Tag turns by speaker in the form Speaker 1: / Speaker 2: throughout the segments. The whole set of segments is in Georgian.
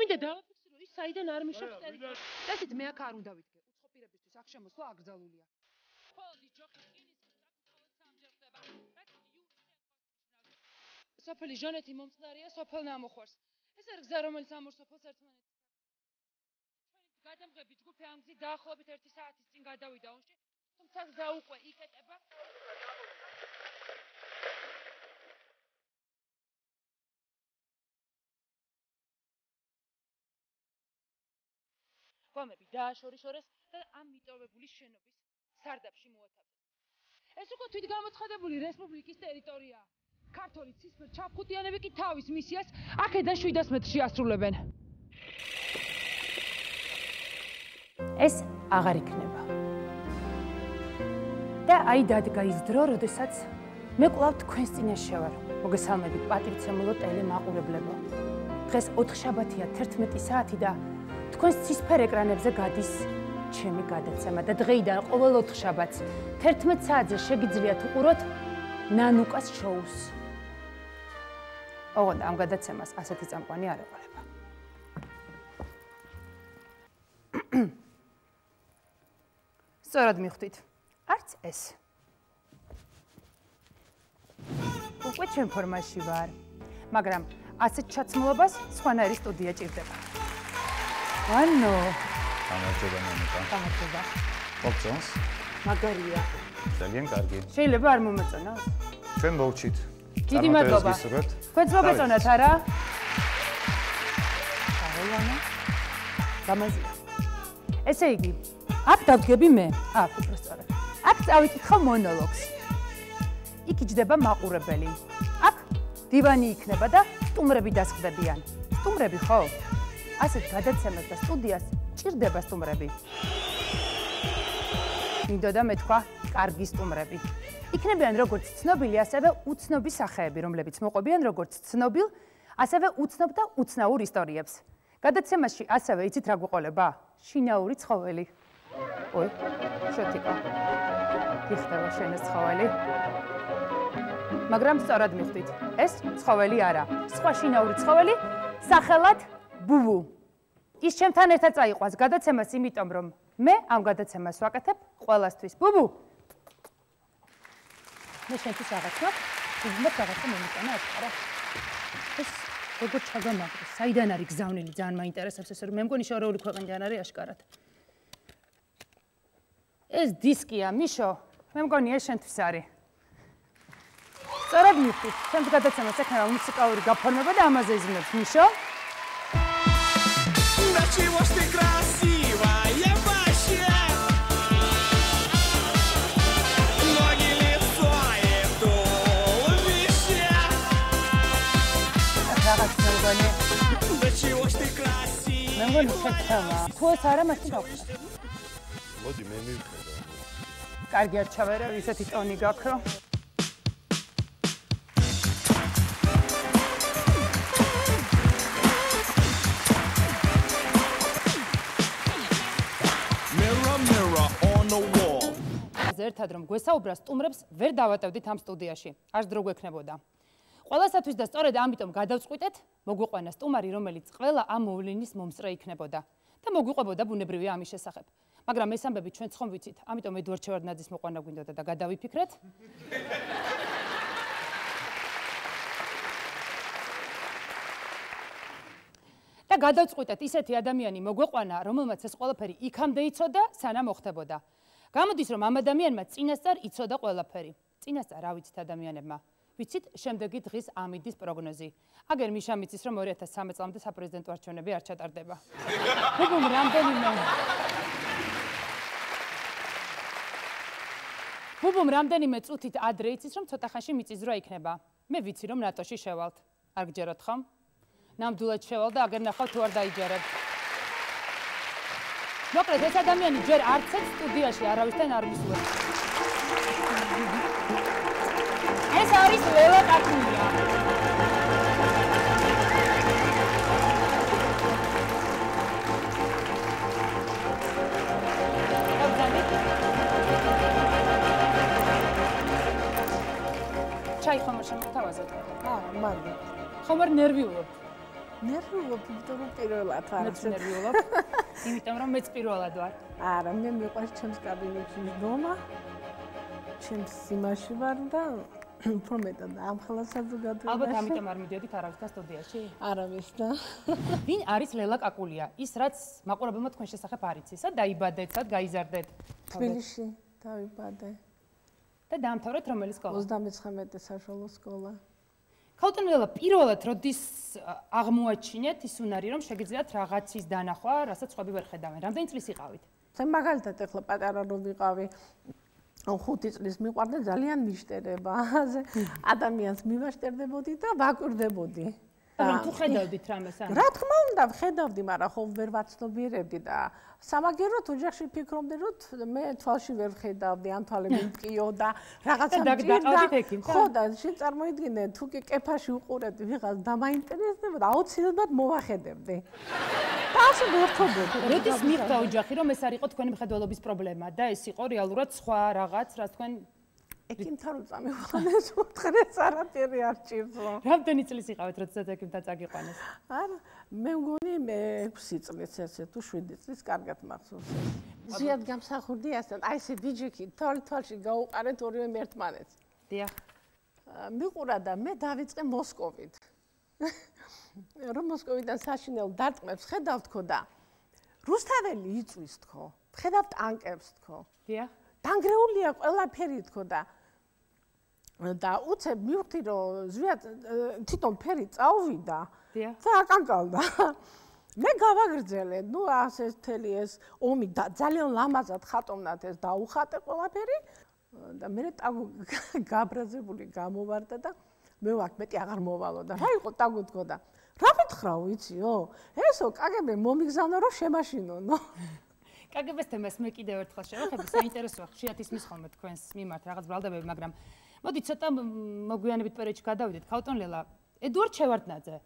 Speaker 1: მინდა დავაფიქსირო ის საიდან არ მიშობს ტერიტორია. წესით მე აქ არ უნდა ვიდგე. უცხოპირებისთვის აქ შემოსვლა აკრძალულია. ხოლმე ჯოხის კინის საკუთრებად სამჯერ ხდება. სოფელი ჟონეთი მომწდარია სოფელ ნამოხვარს. ეს არის გზა რომელიც ამ ორ სოფელს ერთმანეთს ჩვენი გადამღები ჯგუფი ამ გზით დაახლოებით 1 საათის წინ გადავიდა ონში, თუმცა გზა უკვე იკეტება. გვამები დააშორიშორეს და ამ მიტოვებული შენობის სარდაფში მოათავეს. ეს უკვე თვითგამოცხადებული რესპუბლიკის ტერიტორიაა. ქართული ცისფერ ჩაფხუტიანები კი თავის მისიას აქედან 700 მეტრში ასრულებენ.
Speaker 2: ეს აღარ იქნება. და აი დადგა ის დრო, როდესაც მე კვლავ თქვენს წინაშე ვარ. მოგესალმებით პატრიცემულო ტელემაყურებლებო. დღეს 4 შაბათია 11 საათი და თქვენს ცისფერ ეკრანებზე გადის ჩემი გადაცემა და დღეიდან ყოველ 4 შაბათს 11 საათზე შეგიძლიათ უყუროთ ნანუკას შოუს. ოღონდ ამ გადაცემას ასეთი წამყვანი არ ეყოლება. სწორად მიხვდით, არც ეს. უკვე ჩემ ფორმაში ვარ, მაგრამ ასეთ ჩაცმულობას სხვანაირი სტუდია ჭირდება. ვანო.
Speaker 3: გამარჯობა ნანიკა.
Speaker 2: გამარჯობა.
Speaker 3: მოგწონს?
Speaker 2: მაგარია.
Speaker 3: ძალიან კარგი.
Speaker 2: შეიძლება არ მომეწონოს?
Speaker 3: ჩვენ მოვჩით.
Speaker 2: დიდი მადლობა. თქვენც მოგეწონათ არა? არავანა. გამაზია. ესე იგი, აქ დავდგები მე. უბრალოდ. აქ წავიკითხო მონოლოგს. იქ იჯდება მაყურებელი. აქ დივანი იქნება და სტუმრები დასხდებიან. სტუმრები ხო? ასეთ გადაცემას და სტუდიას ჭირდება სტუმრები. მინდოდა მეთქვა კარგი სტუმრები. იქნებიან როგორც ცნობილი, ასევე უცნობი სახეები, რომლებიც მოყვებიან როგორც ცნობილ, ასევე უცნობ და უცნაურ ისტორიებს. გადაცემაში ასევე იცით რა გვიყოლება? შინაური ცხოველი. ой, შეთიკა. იხდება შენს ცხოველი. მაგრამ სწორად მიხვდით, ეს ცხოველი არა. სხვა შინაური ცხოველი, სახელად ბუბუ. ის ჩემთან ერთად წაიყვანს გადაცემას, იმიტომ რომ მე ამ გადაცემას ვაკეთებ ყველასთვის. ბუბუ. მე შენთვის რაღაც მაქვს, უბრალოდ რაღაცა მომიტანა ატყარა. ეს როგორ ჩაგამაგრეს? საიდან არის გზავნილი? ძალიან მაინტერესებს ეს, რომ მე მგონი შორეული ქვეყნიდან არის აშკარად. ეს დისკია, მიშო, მე მგონი ეს შენთვის არის. სწორად მიხვდით, ჩემს გადაცემას ექნება მუსიკალური გაფორმება და ამაზე იზრუნებს, მიშო.
Speaker 4: Чего ж ты красивая вообще? Ноги, лицо и туловище. Да чего ж ты красивая?
Speaker 2: მე მგონი შეცდომა. თუ ეს არა, მაშინ გავხსნა.
Speaker 3: მოდი მე მივხედა.
Speaker 2: კარგი არ ჩავერევ, ისეთი ტონი გაქვს, რომ ერთად რომ გვესაუბრა სტუმრებს ვერ დავატევდით ამ სტუდიაში. არც დრო გვექნებოდა. ყველასათვის და სწორედ ამიტომ გადავწყვიტეთ, მოგვიყვანა სტუმარი, რომელიც ყველა ამ მოვლენის მომსწრე იქნებოდა და მოგვიყვებოდა ბუნებრივია ამის შესახებ. მაგრამ ეს ამბები ჩვენ ხომ ვიცით, ამიტომ ედუარდ შევარდნაძის მოყვანა გვინდოდა და გადავიფიქრეთ. და გადავწყვიტეთ ისეთი ადამიანი მოგვეყვანა, რომელმაც ეს ყველაფერი იქამდე იცოდა, სანამ მოხდებოდა. გამოდის რომ ამ ადამიანმა წინასწარ იცოდა ყველაფერი. წინასწარ რა ვიცით ადამიანებმა? ვიცით შემდეგი დღის ამიდის პროგნოზი. აგერ მიშა მიცის რომ 2013 წლამდე საპრეზიდენტო არჩევნები არ ჩატარდება. ბუბუმ რამდენიმე წუთით ადრე იცის რომ ცოტა ხანში მიწისძვრა იქნება. მე ვიცი რომ ნატოში შევალთ. არ გჯეროთ ხომ? ნამდვილად შევალ და აგერ ნახავ თუ არ დაიჯერებ. მოკლედ ეს ადამიანი ჯერ არც ერთ სტუდიაში არავისთან არ მისულებს. ეს არის ლელა კაკუნია. ჩაი ხომ არ შემოგთავაზეთ? მალე. ხომ არ ნერვიულობ?
Speaker 5: ნერვიულობ, იმიტომ რომ პირველად ვარ.
Speaker 2: მეც ნერვიულობ. იმიტომ რომ მეც პირველად ვარ.
Speaker 5: არა, მე მიყვარს ჩემს კაბინეტში ვდომა. ჩემს იმაში ვარ და უფრო მეტად ამ ხელა საზოგადოებაში.
Speaker 2: ალბათ ამიტომ არ მიდიოდით არავითარ სტუდიაში?
Speaker 5: არავის და.
Speaker 2: ვინ არის ლელა კაკულია? ის რაც მაყურებელმა თქვენ შესახებ არ იცის. სად დაიბადეთ, სად გაიზარდეთ?
Speaker 5: თბილისში დავიბადე.
Speaker 2: და დაამთავრეთ რომელი სკოლა?
Speaker 5: 39 საშუალო სკოლა.
Speaker 2: ქალბატონ ლელა, პირველად როდის აღმოაჩინეთ ის უნარი, რომ შეგიძლიათ რაღაცის დანახვა, რასაც სხვები ვერ ხედავენ? რამდენი წლის იყავით?
Speaker 5: მე მაგალითად ახლა პატარა რომ ვიყავი 5 წლის მიყვარდა ძალიან მიშტერება. ადამიანს მივაშტერდებოდი და ვაკვირდებოდი.
Speaker 2: მაგრამ თუ ხედავდით რამეს ან?
Speaker 5: რა თქმა უნდა, ვხედავდი, მაგრამ ხო ვერ ვაცნობიერებდი და სამაგეროთ ოჯახში ფიქრობდი, რომ მე თვალში ვერ ვხედავდი, ამ თვალები მტკიო და რაღაცა მჭირდა. ხო და შენ წარმოიდგინე, თუ კი კეფაში უყურებდი ვიღაც და მაინტერესდებოდა, აუცილებლად მოვახედებდი. ასე ვერთობოდი.
Speaker 2: როდის მიხვდა ოჯახი, რომ ეს არ იყო თქვენი მხედველობის პრობლემა და ეს იყო რეალურად სხვა რაღაც, რაც თქვენ
Speaker 5: ეკიმთან რო წამიყვანეს, უთხრეს არაფერი არ ჭირდება.
Speaker 2: რამდენი წლის იყავით, როდესაც ეკიმთან წაგიყვანეს?
Speaker 5: არა, მე მგონი მე 6 წლის ესე თუ 7 წლის კარგად მახსოვს. ზიად გამსახურდი ასე, აი ესე ბიჯიკი თვალში გაუყარეთ ორივე ერთმანეთს.
Speaker 2: დიახ.
Speaker 5: მიყურა და მე დავიწყე მოსკოვით. რომ მოსკოვიდან საშინელ დარტყმებს ხედავთ ხო და რუსთაველი იწვის თქო. ხედავთ ტანკებს თქო.
Speaker 2: დიახ.
Speaker 5: დანგრეულია ყველაფერი თქო და უცებ მივხვდი რომ ზვიად თვითონ ფერი წაუვიდა და აკანკალდა. მე გავაგრძელე, ნუ ასე თელი ეს ომი და ძალიან ლამაზად ხატოვნად ეს დაუხატე ყველაფერი და მე გაბრაზებული გამოვარდა და მე ვაკ მეტი აღარ მოვალო და რა იყო ტაგო თქო და რა მითხრაო იციო? ესო კაგები მომიგზავნა რომ შემაშინონო.
Speaker 2: კაგების თემას მე კიდევ ერთხელ შევეხები, საინტერესოა, ხშირად ისმის ხოლმე თქვენს მიმართ რაღაც ბრალდებები, მაგრამ მოდი ცოტა მოგვიანებით პერიოდში გადავიდეთ. ქალბატონ ლელა, ედუარდ შევარდნაძე.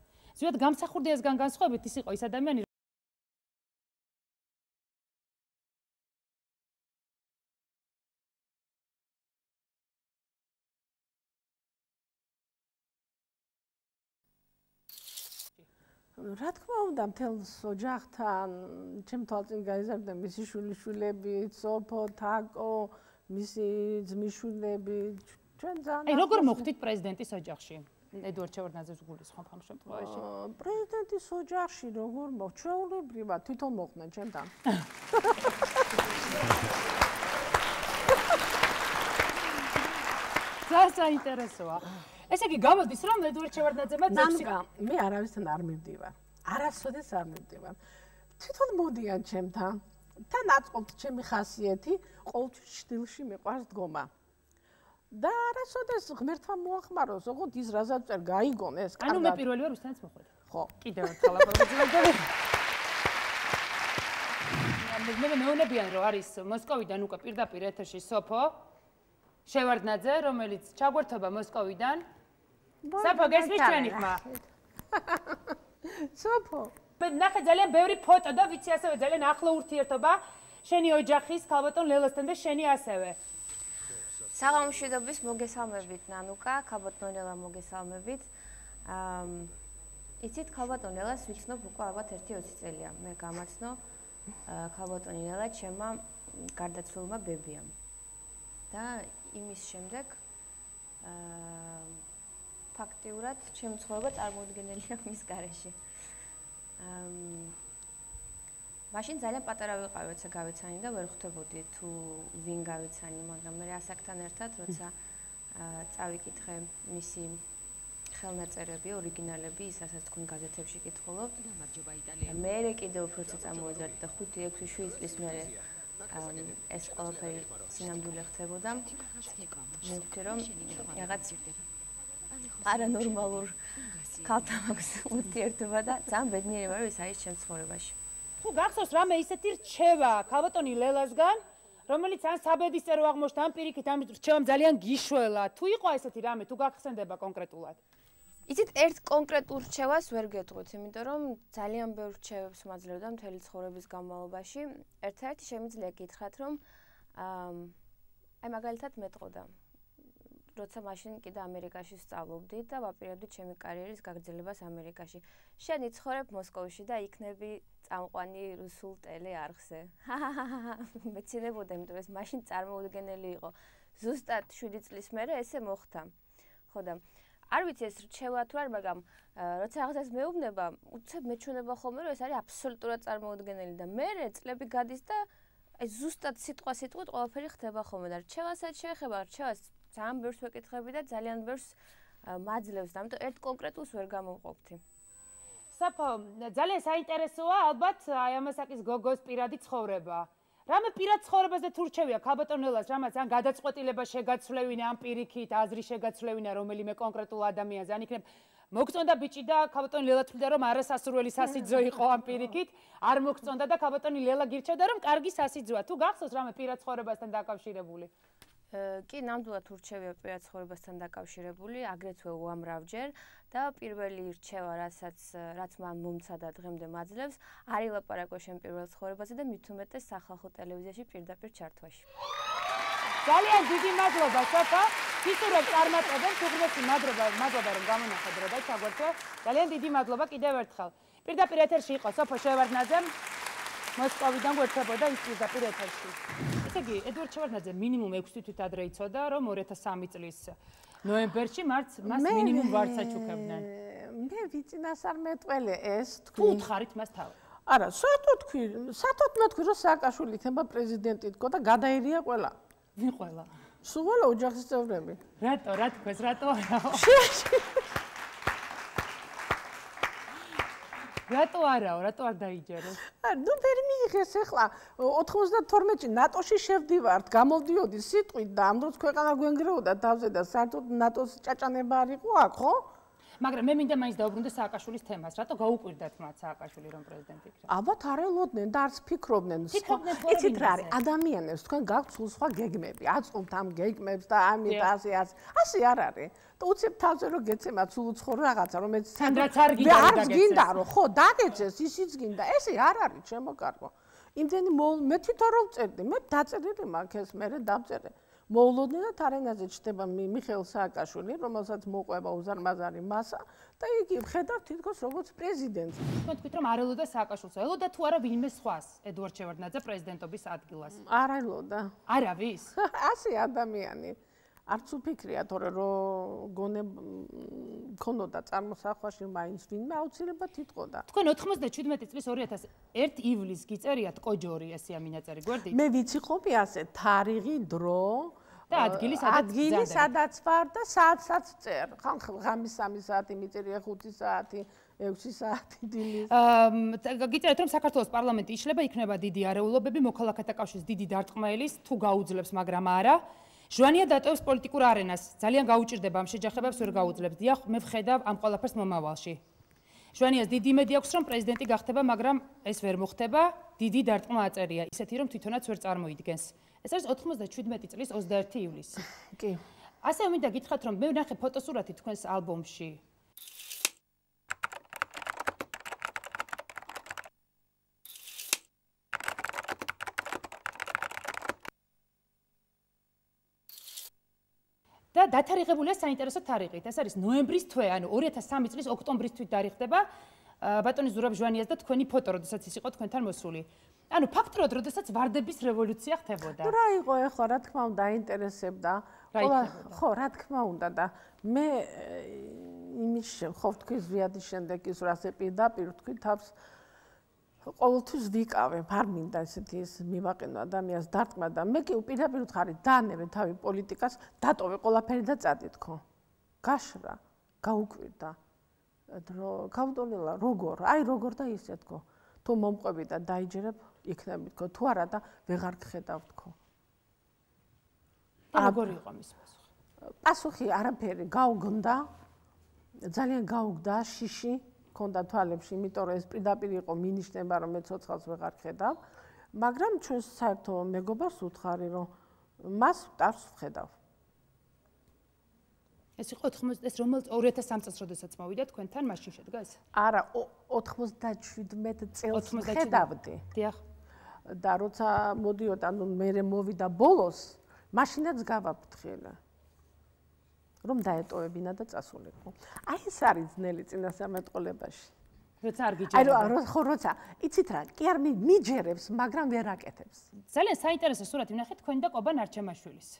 Speaker 2: ზოგადად გამსახურდიასგან განსხვავებით ის იყო ის ადამიანი,
Speaker 5: რა თქმა უნდა, მთელს ოჯახთან, ჩემ თვალწინ გაიზარდა მისი შვილები, სოფო, თაკო, მისი ძმისშვილები, ჩვენ ძალიან.
Speaker 2: აი, როგორ მოხდით პრეზიდენტის ოჯახში? ედუარდ შევარდნაძეს გულისხმობ ამ შემთხვევაში.
Speaker 5: პრეზიდენტის ოჯახში როგორ ჩვეულებრივად თვითონ მოხდნენ ჩემთან.
Speaker 2: საინტერესოა. ესე იგი გამოდის რომ ედუარდ შევარდნაძემა
Speaker 5: ნანუკა, მე არავისთან არ მივდივარ. არასოდეს არ მივდივარ. თვითონ მოდიან ჩემთან. თან აწყობთ ჩემი ხასიათი, ყოველთვის ჭდილში მიყვარს დგომა. და არასოდეს ღმერთმა მოახმაროს, ოღონდ ის რაზად წერ გაიგონ ეს კარგად.
Speaker 2: ანუ მე პირველი ვარ ვისთანაც მოხვედი.
Speaker 5: ხო.
Speaker 2: კიდევ ერთხელ აბარგებდი. მე მეუბნებიან რომ არის მოსკოვიდან უკვე პირდაპირ ეთერში სოფო შევარდნაძე, რომელიც ჩაგვერთობა მოსკოვიდან. სოფო, გესმის ჩვენი ხმა?
Speaker 5: სოფო.
Speaker 2: ნახე ძალიან ბევრი ფოტო და ვიცი ასევე ძალიან ახლო ურთიერთობა შენი ოჯახის ქალბატონ ლელასთან და შენი ასევე.
Speaker 6: საღამოშვიდობის მოგესალმებით ნანუკა, ქალბატონ ლელა მოგესალმებით. იცით ქალბატონ ლელას ვიცნობ უკვე ალბათ 1-20 წელია. მე გამაცნო ქალბატონი ლელა ჩემმა გარდაცვლილმა ბებიამ. და იმის შემდეგ ფაქტიურად ჩემი ცხოვრება წარმოუდგენელია მის გარეშე. მაშინ ძალიან პატარა ვიყავი, როცა გავიცანი და ვერ ხვდებოდი თუ ვინ გავიცანი, მაგრამ მე ასაკთან ერთად, როცა წავიკითხე მისი ხელნაწერები, ორიგინალები, ისაც თქვენ გაზეთებში კითხულობთ. გამარჯობა იტალია. მე კიდევ უფრო წამოვეძრეთ და 5-6 წლის მერე ეს ყველაფერი სინამდვილე ხდებოდა. მე ვთქვი რომ რაღაც არანორმალურ ქალთან აქვს ურთიერთობა და ძალიან ბედნიერი ვარ, ის არის ჩემს ცხოვრებაში.
Speaker 2: თუ გახსოვს რამე ისეთი რჩევა ქალბატონი ლელასგან, რომელიც ან საბედისწერო აღმოჩნდა, ან პირიქით ამ რჩევამ ძალიან გიშველა. თუ იყო ესეთი რამე, თუ გახსენდება კონკრეტულად?
Speaker 6: იცით, ერთ კონკრეტულ რჩევას ვერ გეტყვით, იმიტომ რომ ძალიან ბევრ რჩევებს მაძლევდა მთელი ცხოვრების განმავლობაში. ერთ-ერთი შემიძლია გითხრათ, რომ აი მაგალითად მეტყოდა. როცა მაშინ კიდე ამერიკაში სწავლობდი და ვაპირებდი ჩემი კარიერის გაგრძელებას ამერიკაში. შენ იცხოვრებ მოსკოვში და იქნები წამყვანი რუსულ ტელეარხზე. მეცინებოდა, იმიტომ რომ ეს მაშინ წარმოუდგენელი იყო. ზუსტად 7 წლის მერე ესე მოხდა. ხო და არ ვიცი ეს რჩევა თუ არ, მაგრამ როცა რაღაცას მეუბნება, უცებ მეჩვენება ხოლმე, რომ ეს არის აბსოლუტურად წარმოუდგენელი და მერე წლები გადის და აი ზუსტად სიტყვით ყველაფერი ხდება ხოლმე და რჩევასაც შეეხება, რჩევას ძალიან ბევრს ვეკითხები და ძალიან ბევრს მაძლევს, ამიტომ ერთ კონკრეტულს ვერ გამოვყოფთი.
Speaker 2: საფო, ძალიან საინტერესოა ალბათ აი ამასაკის გოგოს პირადი ცხოვრება. რამე პირად ცხოვრებაზე თუ რჩევია ქალბატონელას, რამაც ან გადაწყვეტილება შეგაცვლევინა, ან პირიქით აზრი შეგაცვლევინა რომელიმე კონკრეტულ ადამიანზე, ან იქნებ მოგწონდა ბიჭი და ქალბატონი ლელა თვლიდა რომ არასასურველი სასიძო იყო ამ პირიქით, არ მოგწონდა და ქალბატონი ლელა გირჩევდა რომ კარგი სასიძოა. თუ გახსოვს რამე პირად ცხოვრებასთან დაკავშირებული?
Speaker 6: კი, ნამდვილად ურჩევია პირად ცხოვრებასთან დაკავშირებული, აგრეთვე უამრავჯერ და პირველი რჩევა, რაც მან მომცადა დღემდე მაძლევს, არ ილაპარაკო შენ პირველ ცხოვრებაზე და მით უმეტეს სახალხო ტელევიზიაში პირდაპირ ჩართვაში.
Speaker 2: ძალიან დიდი მადლობა, საფა. ფიქრობ წარმატებებს, უღრმესი მადლობა რომ გამონახეთ და ჩაგვერთვე. ძალიან დიდი მადლობა კიდევ ერთხელ. პირდაპირ ეთერში იყო სოფო შევარდნაძე. მოსკოვიდან გვერდებოდა ის პირდაპირ ეთერში. ესე იგი, ედვარდ შევარდნაძე მინიმუმ 6 თვით ადრე იცოდა, რომ 2003 წლის ნოემბერში მას მინიმუმ ვარდს აჩუქებდნენ.
Speaker 5: მე ვიწინასწარმეტყველე ეს თქვი.
Speaker 2: თუ უთხარით მას თავი.
Speaker 5: არა, სათო თქვი რომ სააკაშვილი იქნება პრეზიდენტი თქო და გადაერია ყველა.
Speaker 2: ვინ ყველა?
Speaker 5: სულ ყველა ოჯახის წევრები.
Speaker 2: რატო, რა თქოს, რატო არაო? რატო არაო, რატო არ დაიჯერეს?
Speaker 5: ნუ ვერ მიიღეს ახლა 92-ში ნატოში შევდივართ, გამოვდიოდი სიტყვით და ამ დროს ქვეყანა გვენგრეოდა თავზე და საერთოდ ნატოს ჭაჭანება არ იყო აქ, ხო?
Speaker 2: მაგრამ მე მინდა მაინც დაუბრუნდე სააკაშვილის თემას. რატო გაუკვირდათ მათ სააკაშვილი რომ პრეზიდენტი იქნება?
Speaker 5: ალბათ არ ელოდნენ და არც ფიქრობდნენ. იცით რა არის? ადამიანებს თქვენ გაქვთ სულ სხვა გეგმები. აწყვთ ამ გეგმებს და ამით ასე არ არის. და უცებ თავზე რომ გეცემათ სულ უცხორო რაღაცა, რომელიც
Speaker 2: სანდრაც არ გინდა
Speaker 5: რომ ხო, დაგეცეს, ისიც გინდა. ესე არ არის, ჩემო კარგო. იმდენი მე თვითონ რომ წერდი, მე დაწერილი მაქვს ეს, მე დავწერე. მოულოდნე და თარენაზე ჩდება მიხეილ სააკაშვილი, რომელსაც მოყვება უზარმაზარი მასა და იგი ხედავ თითქოს როგორც პრეზიდენტს.
Speaker 2: თქვენ თქვით რომ არ ელოდა სააკაშვილს, ელოდა თუ არა ვინმე სხვას ედვარდ შევარდნაძე პრეზიდენტობის ადგილას?
Speaker 5: არ ელოდა.
Speaker 2: არავის?
Speaker 5: ასე ადამიანი. არც უფიქრია, თორე რომ გონე მქონოდა წარმოსახვაში მაინც ვინმე აუცილებლად იტყოდა.
Speaker 2: თქვენ 97 წლის 2001 ივლისს გიწერიათ კოჯორი ესეა მინაწერი, გვერდით?
Speaker 5: მე ვიცი ხომი ასე თარიღი, დრო
Speaker 2: და ადგილი
Speaker 5: სადაც ვარ და საათსაც წერ. ღამის 3 საათი მიწერია 5 საათი, 6 საათი დილის.
Speaker 2: გიწერიათ რომ საქართველოს პარლამენტი იშლება, იქნება დიდი არეულობები, მოქალაქეთა კავშირის დიდი დარტყმელის, თუ გაუძლებს, მაგრამ არა. ჟვანია დატოვებს პოლიტიკურ არენას, ძალიან გაუჭირდება ამ შეჯახებებს ვერ გაუძლებს. დიახ, მე ვხედავ ამ ყველაფერს მომავალში. ჟვანიას დიდი იმედი აქვს, რომ პრეზიდენტი გახდება, მაგრამ ეს ვერ მოხდება. დიდი დარტყმა აწერია, ისეთი რომ თვითონაც ვერ წარმოიდგენს. ეს არის 97 წლის 21 ივლისი.
Speaker 5: კი.
Speaker 2: ასე მინდა გითხრათ, რომ მე ვნახე ფოტოსურათი თქვენს ალბომში. და დათარიღებულია საინტერესო თარიღით. ეს არის ნოემბრის თვე, ანუ 2003 წლის ოქტომბრის თვით დარიხდება ბატონი ზურაბ ჟვანიას და თქვენი ფოტო, როდესაც ის იყო თქვენთან მოსული. ანუ ფაქტურად, როდესაც ვარდების რევოლუცია ხდებოდა.
Speaker 5: რა იყო ახლა, რა თქმა უნდა, აინტერესებდა. ხო, რა თქმა უნდა და მე იმის ხო თქვი ზვიადის შემდეგ ის რასე პირდაპირ თქვი თავს ყოველთვის ვიკავე, არ მინდა ესეთი ის მივაყენო ადამიანს დარტყმა და მე კი პირდაპირ ვთხარი, დაანებე თავი პოლიტიკას, დატოვე ყველაფერი და წადითქო. გაშრა, გაუკვირდა. ქავტონელა როგორ? აი როგორ და ისე თქო. თუ მომყვები და დაიჯერებ, იქნები თქო, თუ არა და ვეღარ გხედავ თქო.
Speaker 2: როგორი იყო მის პასუხი?
Speaker 5: პასუხი არაფერი, გაუგნდა. ძალიან გაუგდა, შიში. ქონდა თვალებში, იმიტომ რომ ეს პირდაპირ იყო მინიშნება, რომ მე ცოცხალს ვეღარ ხედავ, მაგრამ ჩვენ საერთო მეგობარს ვუთხარი, რომ მას ტარს ვხედავ.
Speaker 2: ეს იყო 2003 წელს, როდესაც მოვიდა თქვენთან, მაშინ შედგა ეს?
Speaker 5: არა, 97 წელს ვხედავდი.
Speaker 2: დიახ.
Speaker 5: და როცა მოდიოდა, ანუ მე მოვიდა ბოლოს, მაშინაც გავაფრთხილე. რომ დაეტოვებინა და წასულიყო. აი ეს არის ძნელი წინასწარმეტყველებაში.
Speaker 2: როცა არ გიჯერება.
Speaker 5: ხო, როცა იცით რა, კი არ მიჯერებს, მაგრამ ვერ აკეთებს.
Speaker 2: ძალიან საინტერესო სურათი ვნახეთ თქვენი და კობა ნარჩემაშვილის.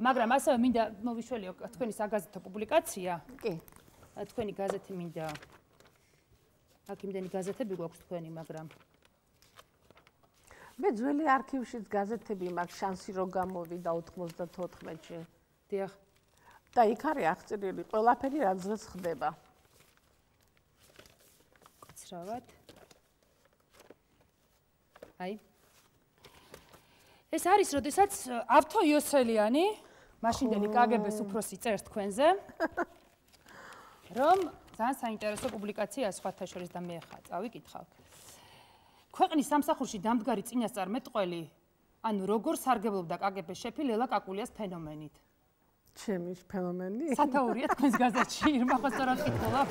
Speaker 2: მაგრამ ასევე მინდა მოვიშველიო თქვენი საგაზეთო პუბლიკაცია.
Speaker 5: კი.
Speaker 2: თქვენი გაზეთი მინდა აქ იმდენი გაზეთები გვაქვს თქვენი, მაგრამ
Speaker 5: მე ძველი არქივშიც გაზეთები მაქვს, შანსი რო გამოვიდა 94-ში.
Speaker 2: დიახ.
Speaker 5: და იქ არის აღწერილი ყველაფერი, რაც დღეს ხდება.
Speaker 2: ცრავად. აი. ეს არის, როდესაც ავთო იოსელიანი, მაშინდელი კგბ-ს უფროსი წერს თქვენზე, რომ ძალიან საინტერესო პუბლიკაცია სხვათა შორის და მე ხა წავიკითხავ. ქვეყნის სამსახურში დამდგარი წინასწარმეტყველი, ანუ როგორ სარგებლობდა კგბ-ს შეფი ლელა კაკულიას ფენომენით.
Speaker 5: ჩემი ფენომენი?
Speaker 2: სათაურია თქვენს გაზეთში, ირმა ხო სწორად კითხულობ.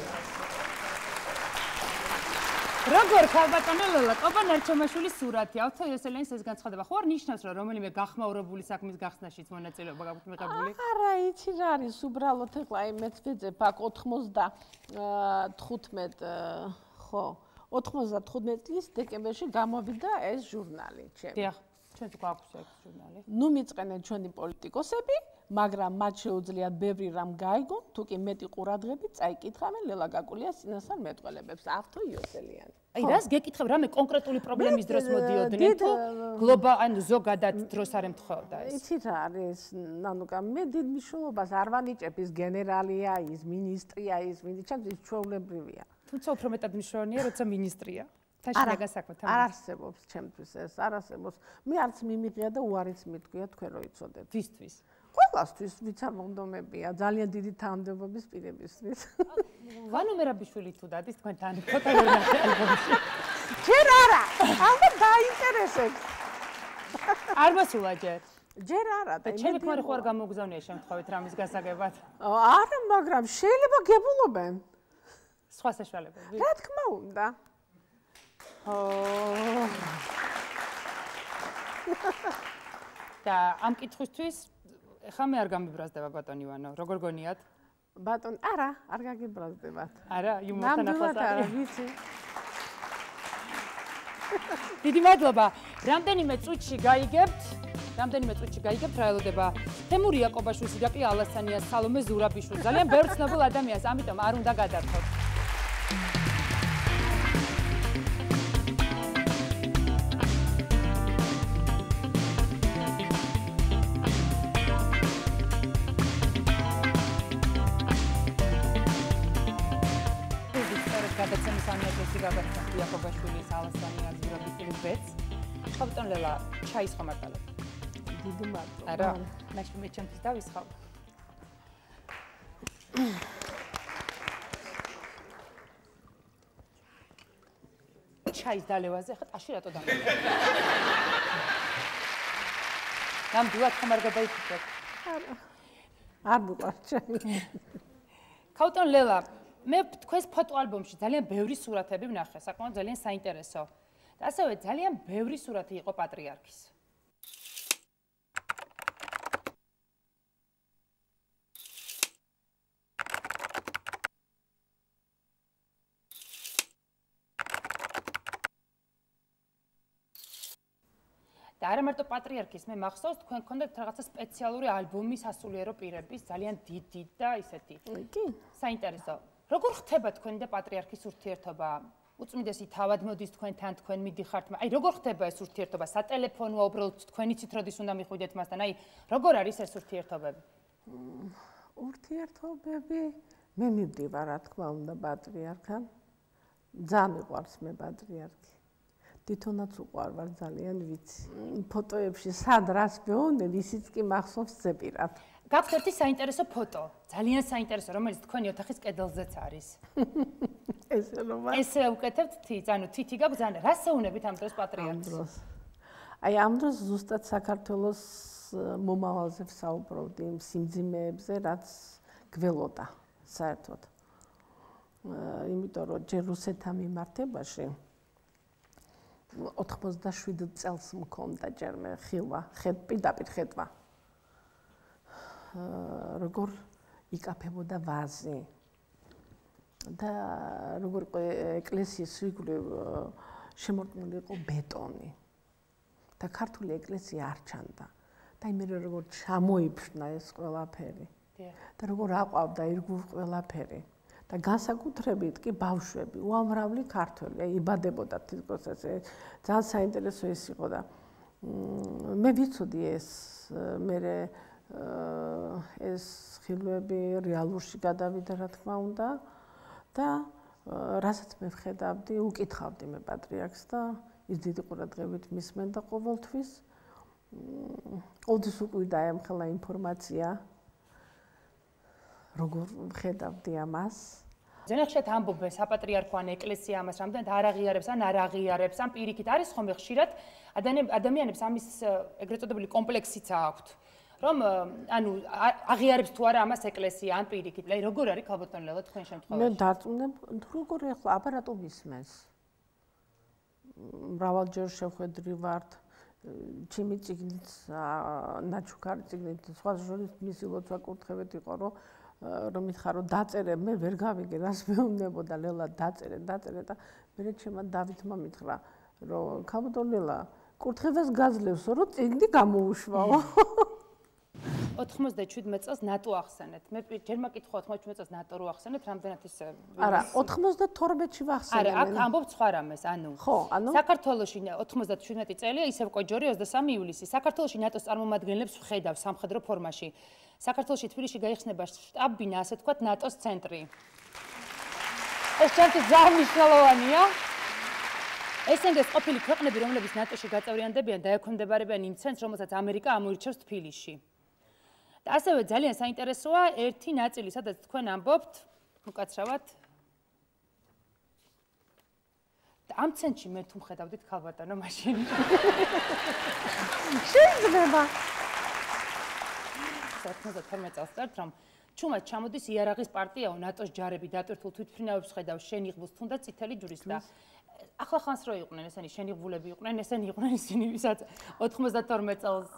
Speaker 2: როგორ ქალბატონო ლელა კობა ნარჩემაშვილის სურათი, ავთო იოსელიანის ეს განცხადება ხო არ ნიშნავს, რომ რომელიმე გახმაურებული საქმის გახსნაშიც მონაწილეობა გაქვთ მიღებული?
Speaker 5: არა, იცი რა არის, უბრალოდ ეხლა აი მეც ვეძებ აქ 95 წლის დეკემბერში გამოვიდა ეს ჟურნალი ჩემი.
Speaker 2: დიახ, ჩვენც გვაქვს ეს ჟურნალი.
Speaker 5: ნუ მიწყენენ ჩვენი პოლიტიკოსები, მაგრამ მათ შეუძლიათ ბევრი რამ გაიგონ, თუ კი მეტი ყურადღებით წაიკითხავენ ლელა კაკულიას წინასწარმეტყველებებს, ავთო იოსელიანი.
Speaker 2: აი რას გეკითხებ, რამე კონკრეტული პრობლემის დროს მოდიოდნენ თუ ანუ ზოგადად დროს არ ემთხვეოდა ეს?
Speaker 5: იცი რა არის, ნანუკა, მე დიდ მნიშვნელობას არ ვანიჭებ, ის გენერალია, ის მინისტრია, ის ჩვეულებრივია.
Speaker 2: თუმცა უფრო მეტად მნიშვნელოვანია, როცა მინისტრია. თაშინა გასაკვეთ.
Speaker 5: არ არსებობს ჩემთვის ეს, არ არსებობს. მე არც მიმიღია და უარიც მithქვია თქვენ რო იცოდეთ.
Speaker 2: ვისთვის?
Speaker 5: ყველასთვის ვიცამონდომებია, ძალიან დიდი თანამდებობის პირებისთვის.
Speaker 2: ვანო მერაბიშვილი თუ დადის თქვენთან ფოტოები ალბომში.
Speaker 5: ჯერ არა, ალბათ დაინტერესებს.
Speaker 2: არ მოსულა ჯერ.
Speaker 5: ჯერ არა და
Speaker 2: ჩემი ქმარი ხო არ გამოგზავნია შემთხვევით რამის გასაგებად?
Speaker 5: არა, მაგრამ შეიძლება გებულობენ.
Speaker 2: სხვა საშუალებები.
Speaker 5: რა თქმა უნდა.
Speaker 2: და ამ კითხვისთვის ხა მე არ გამიბრაზდება ბატონ ივანო, როგორ გონიათ?
Speaker 5: ბატონ, არა, არ გაგიბრაზდებათ.
Speaker 2: არა, იუმორთან ახლოს
Speaker 5: არა, ვიცი.
Speaker 2: დიდი მადლობა. რამდენიმე წუთში გაიგებთ, რა ელოდება თემური იაკობაშვილს, ირაკლი ალასანიას, სალომე ზურაბიშვილს, ძალიან ბევრ ცნობილ ადამიანს, ამიტომ არ უნდა გადართოთ. გადაცემის ამერკაში გაგაცნობ იაკობაშვილის, ალასანიას, ზურაბიშვილის ბედს. ბატონ ლელა, ჩაის ხომ არ გალებ?
Speaker 5: დიდი მადლობა.
Speaker 2: არა, მაშინ მე ჩემთვის დავისხავ. ჩაის დალევაზე ხა ტაში რატო დამედა? ნამდვილად ხომ არ გადაიქცეთ?
Speaker 5: არა. არ მიყვარს ჩემი.
Speaker 2: ბატონ ლელა, მე თქვენს ფოტოალბომში ძალიან ბევრი სურათები ვნახე, საკმაოდ ძალიან საინტერესო. და ასევე ძალიან ბევრი სურათი იყო პატრიარქის. და არა მარტო პატრიარქის, მე მახსოვს, თქვენ გქონდათ რაღაცა სპეციალური ალბომი სასულიერო პირების, ძალიან დიდი და ისეთი.
Speaker 5: კი.
Speaker 2: საინტერესო. როგორ ხდება თქვენი და პატრიარქის ურთიერთობა? უწმიდესი თავად მოდის თქვენთან, თქვენ მიდიხართ, აი როგორ ხდება ეს ურთიერთობა? სატელეფონოა, უბრალოდ თქვენი ცით უნდა მიხვიდეთ მასთან, აი როგორ არის ეს ურთიერთობები?
Speaker 5: ურთიერთობები მე მივდივარ, რა თქმა უნდა, პატრიარქთან. ძალიან მიყვარს მე პატრიარქი. თვითონაც უყვარვარ ძალიან ვიცი. ფოტოებში სად რას ვეუბნები, ისიც კი მახსოვს ზეპირად.
Speaker 2: გაქვთ ერთი საინტერესო ფოტო, ძალიან საინტერესო, რომელიც თქვენი ოთახის კედელზეც არის.
Speaker 5: ესე რომ
Speaker 2: ესე უკეთებთ თიც, ანუ თითი გაბძანა, რას ეუბნებით ამ დროს პატრიარქს?
Speaker 5: აი ამ დროს ზუსტად საქართველოს მომავალზე ვსაუბრობდი, იმ სიმძიმეებზე, რაც გველოდა საერთოდ. იმიტომ რომ ჯერ რუსეთთან მიმართებაში 87 წელს მქონდა ჯერმე ხილვა, პირდაპირ ხედვა. როგორ იკაფებოდა ვაზი და როგორ ეკლესიის ირგვლივ შემორტყმული იყო ბეტონი და ქართული ეკლესია არ ჩანდა და იმერე როგორ ჩამოიფშნა ეს ყველაფერი და როგორ აყვავდა ირგვლივ ყველაფერი და განსაკუთრებით კი ბავშვები, უამრავი ქართველი იბადებოდა თითქოს ესე ძალიან საინტერესო ის იყო და მე ვიცოდი ეს მე ეს ხილვები რეალურში გადავიდა რა თქმა უნდა და რასაც მე ვხედავდი, უკითხავდი მე პატრიარქს და ის დიდი ყურადღებით მისმენდა ყოველთვის. ყოველთვის უკვირდა ემხელა ინფორმაცია როგორ ვხედავდი ამას.
Speaker 2: ძალიან ხშირად ამბობენ საპატრიარქო ან ეკლესია ამას რამდენად არ აღიარებს ან არ აღიარებს ან პირიქით არის ხოლმე ხშირად ადამიანებს ამის ეგრეთ წოდებული კომპლექსიც აქვთ. რომ ანუ აღიარებს თუ არა ამას ეკლესია ან პირიქით. აი როგორ არის ქალბატონ ლელა თქვენ შემთხვევაში?
Speaker 5: მე დარწმუნებ, როგორ ახლა აპარატო მისმენს. მრავალჯერ შევხედრივართ ჩემი წიგნით, ნაჩუქარი წიგნით, სხვა შორის მისი ლოცვა კურთხევით იყო, რომ მითხარ რომ დაწერე, მე ვერ გავიგე, რას მეუბნებოდა ლელა დაწერე და მე ჩემმა დავითმა მითხრა, რომ ქალბატონ ლელა კურთხევას გაძლევსო, რომ წიგნი გამოუშვაო.
Speaker 2: 97 წელს ნატო ახსენეთ. მე ჯერ მაკითხავ 97 წელს ნატო რო ახსენეთ, რამდენად ის
Speaker 5: არა, 92-ში ვახსენე.
Speaker 2: არა, აქ ამბობ სხვა რამეს, ანუ.
Speaker 5: ხო, ანუ
Speaker 2: საქართველოში 97 წელია, ისევ კოჯორი 23 ივლისი. საქართველოში ნატოს წარმომადგენლებს ვხედავ სამხედრო ფორმაში. საქართველოში თბილისში გაიხსნება შტაბ-ბინა, ასე თქვათ, ნატოს ცენტრი. ეს ჩემთვის ძალიან მნიშვნელოვანია. ესენგეს ყოფილი ქვეყნები, რომლებიც ნატოში გაწევრიანდებიან, დაექვემდებარებიან იმ ცენტრს, რომელსაც ამერიკა ამოირჩევს თბილისში. და ასევე ძალიან საინტერესოა ერთი ნაწილი, სადაც თქვენ ამბობთ, უკაცრავად. და ამ ცენტრში მე თუ მხედავდით ქალბატონო მაშინ.
Speaker 5: შეიძლება
Speaker 2: 92 წელს წართ, რომ ჩუმად ჩამოდის იარაღის პარტიაო, ნატოს ჯარები დატვირთულ თვითმფრინავებს ხედავს, შენიღბულს თუნდაც წითელი ჯვრის და ახლა ხანს რო იყვნენ ესენი შენიღბულები იყვნენ, ესენი იყვნენ ისინი, ვისაც 92 წელს.